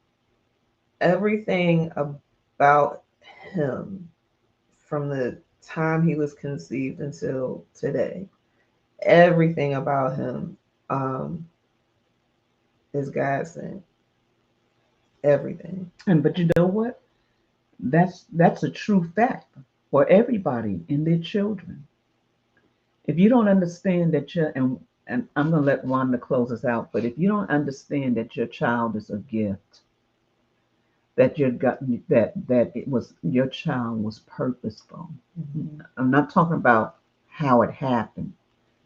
everything about him from the time he was conceived until today, everything about him um, is God sent. Everything. And but you know what? That's a true fact for everybody and their children. If you don't understand that you're and I'm gonna let Wanda close us out, but if you don't understand that your child is a gift, that your got that it was your child was purposeful. Mhm. I'm not talking about how it happened,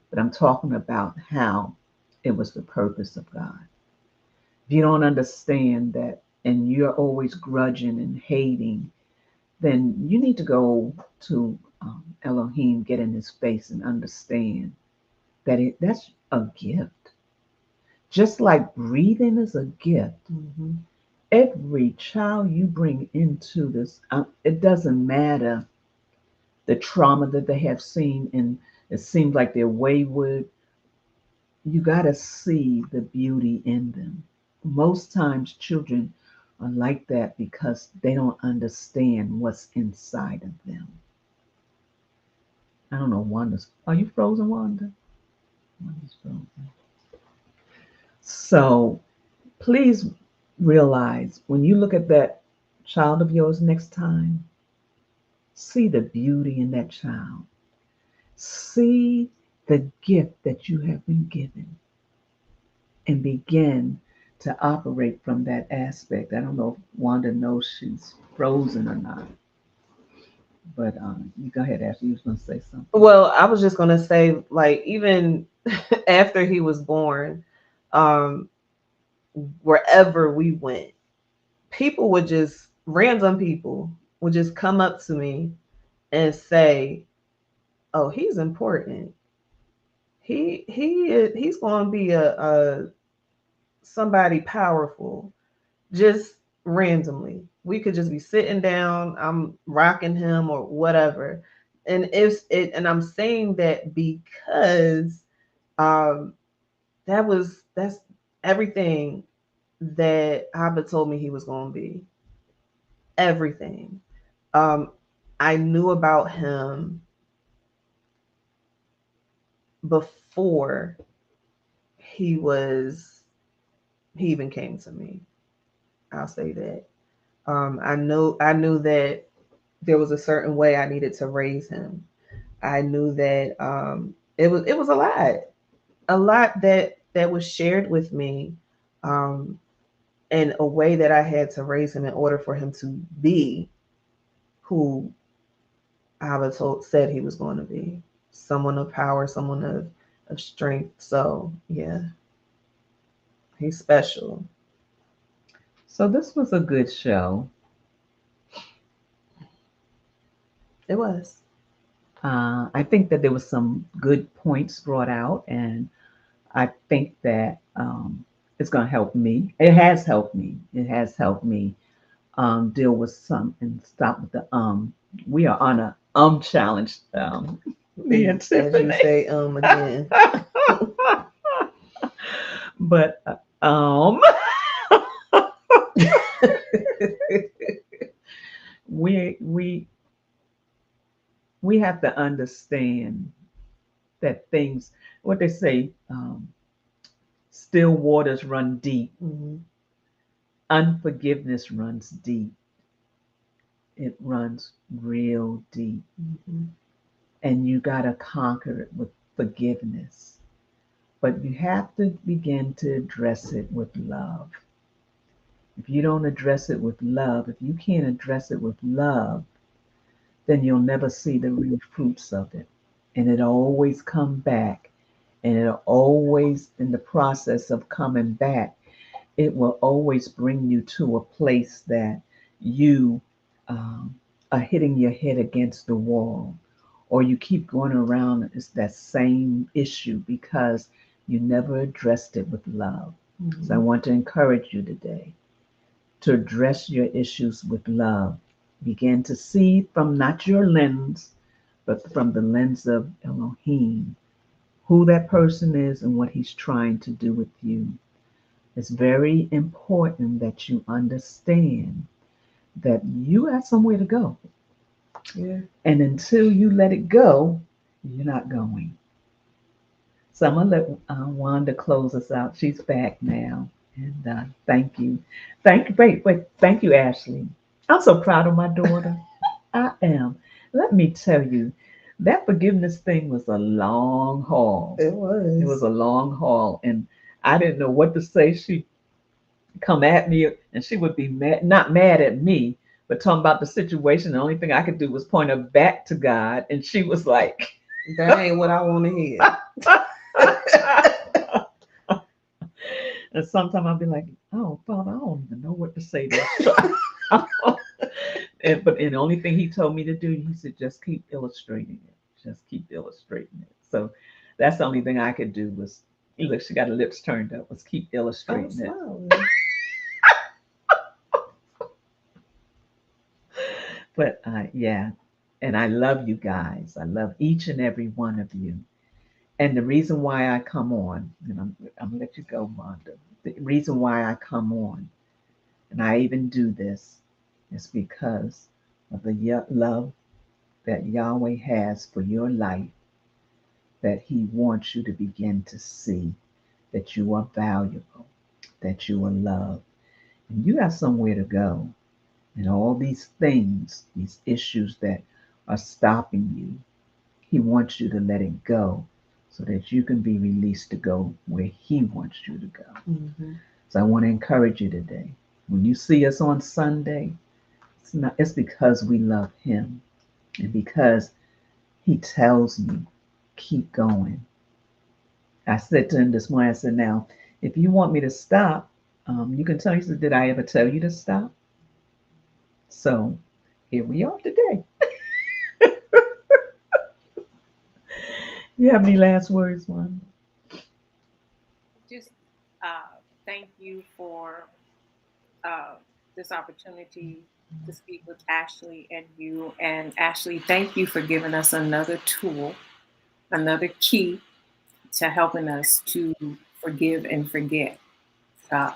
but I'm talking about how it was the purpose of God. If you don't understand that and you're always grudging and hating, then you need to go to Elohim, get in his face and understand that that's a gift. Just like breathing is a gift, Mhm. every child you bring into this, it doesn't matter the trauma that they have seen and it seems like they're wayward, you got to see the beauty in them. Most times, children are like that because they don't understand what's inside of them. I don't know, Wanda's. Are you frozen, Wanda? Wanda's frozen. So please realize when you look at that child of yours next time, see the beauty in that child. See the gift that you have been given and begin to operate from that aspect. I don't know if Wanda knows she's frozen or not, but you go ahead, Ashley. You was going to say something. Well, I was just gonna say, like, even after he was born, um, wherever we went, people would just random people would just come up to me and say, "Oh, he's important. He's going to be a somebody powerful." Just randomly, we could just be sitting down. I'm rocking him or whatever, and and I'm saying that because um, that's everything that Abba told me he was going to be. Everything. Um, I knew about him before he was he even came to me. I'll say that. I knew that there was a certain way I needed to raise him. I knew that it was a lot that was shared with me, um, and a way that I had to raise him in order for him to be who I was said he was going to be, someone of power, someone of strength. So yeah, he's special. So this was a good show. It was. I think that there was some good points brought out, and I think that it's going to help me. It has helped me. It has helped me deal with some and stop with the. We are on a challenge. Me and As you Tiffany. say, again. But we we we have to understand that things, what they say, still waters run deep. Mhm. Unforgiveness runs deep. It runs real deep. Mhm. And you got to conquer it with forgiveness. But you have to begin to address it with love. If you don't address it with love, if you can't address it with love, then you'll never see the real fruits of it. And it'll always come back. And it'll always, in the process of coming back, it will always bring you to a place that you um, are hitting your head against the wall, or you keep going around it's that same issue because you never addressed it with love. So I Mhm. want to encourage you today to address your issues with love. Begin to see from not your lens, but from the lens of Elohim, who that person is and what he's trying to do with you. It's very important that you understand that you have somewhere to go. Yeah. And until you let it go, you're not going. So I'm going to let Wanda close us out. She's back now. And thank you. Thank you. Wait. Thank you, Ashley. I'm so proud of my daughter. I am. Let me tell you, that forgiveness thing was a long haul. It It was was. a long haul. And I didn't know what to say. She come at me and she would be mad, not mad at me, but talking about the situation. The only thing I could do was point her back to God. And she was like, That ain't what I want to hear. and sometimes I'll be like, oh, Father, I don't even know what to say to but the only thing he told me to do, he said, just keep illustrating it. Just keep illustrating it. So that's the only thing I could do was, look, she got her lips turned up, was keep I'm illustrating it. smiling. But yeah, and I love you guys. I love each and every one of you. And the reason why I come on, and I'm gonna let you go, Wanda. The reason why I come on, and I even do this, is because of the love that Yahweh has for your life, that He wants you to begin to see that you are valuable, that you are loved, and you have somewhere to go. And all these things, these issues that are stopping you, He wants you to let it go so that you can be released to go where He wants you to go. Mhm. So I want to encourage you today. When you see us on Sunday, it's because we love Him and because He tells me, keep going. I said to him this morning, I said, now, if you want me to stop, you can tell me. He said, did I ever tell you to stop? So here we are today. You have any last words, one? Just thank you for uh, this opportunity to speak with Ashley and you. And Ashley, thank you for giving us another tool, another key to helping us to forgive and forget. Uh,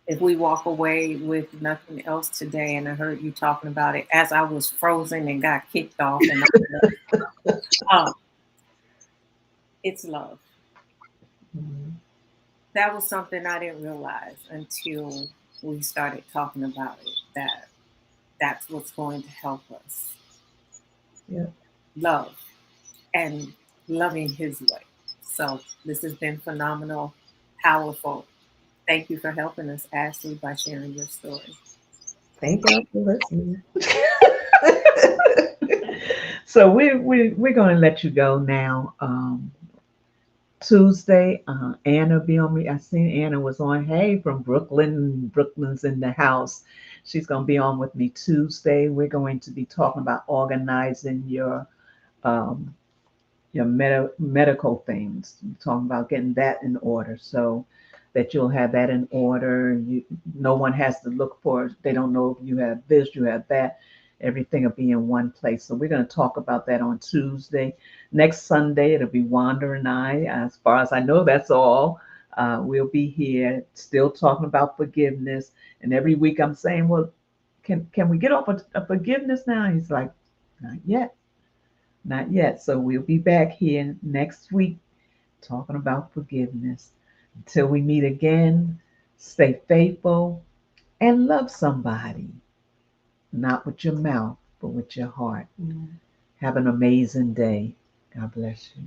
if we walk away with nothing else today, and I heard you talking about it as I was frozen and got kicked off, and um, it's love. Mhm. That was something I didn't realize until we started talking about it. That's what's going to help us Yeah. love and loving His way. So this has been phenomenal, powerful. Thank you for helping us, Ashley, by sharing your story. Thank y'all for listening. So we're going to let you go now. Tuesday, Anna be on me. I seen Anna was on. Hey, from Brooklyn. Brooklyn's in the house. She's going to be on with me Tuesday. We're going to be talking about organizing um, your medical things. We're talking about getting that in order so that you'll have that in order. No one has to look for it. They don't know if you have this, you have that. Everything will be in one place. So we're going to talk about that on Tuesday. Next Sunday, it'll be Wanda and I. As far as I know, that's all. We'll be here still talking about forgiveness. And every week I'm saying, well, can we get off of forgiveness now? He's like, not yet, not yet. So we'll be back here next week talking about forgiveness. Until we meet again, stay faithful and love somebody, not with your mouth, but with your heart. Mm. Have an amazing day. God bless you.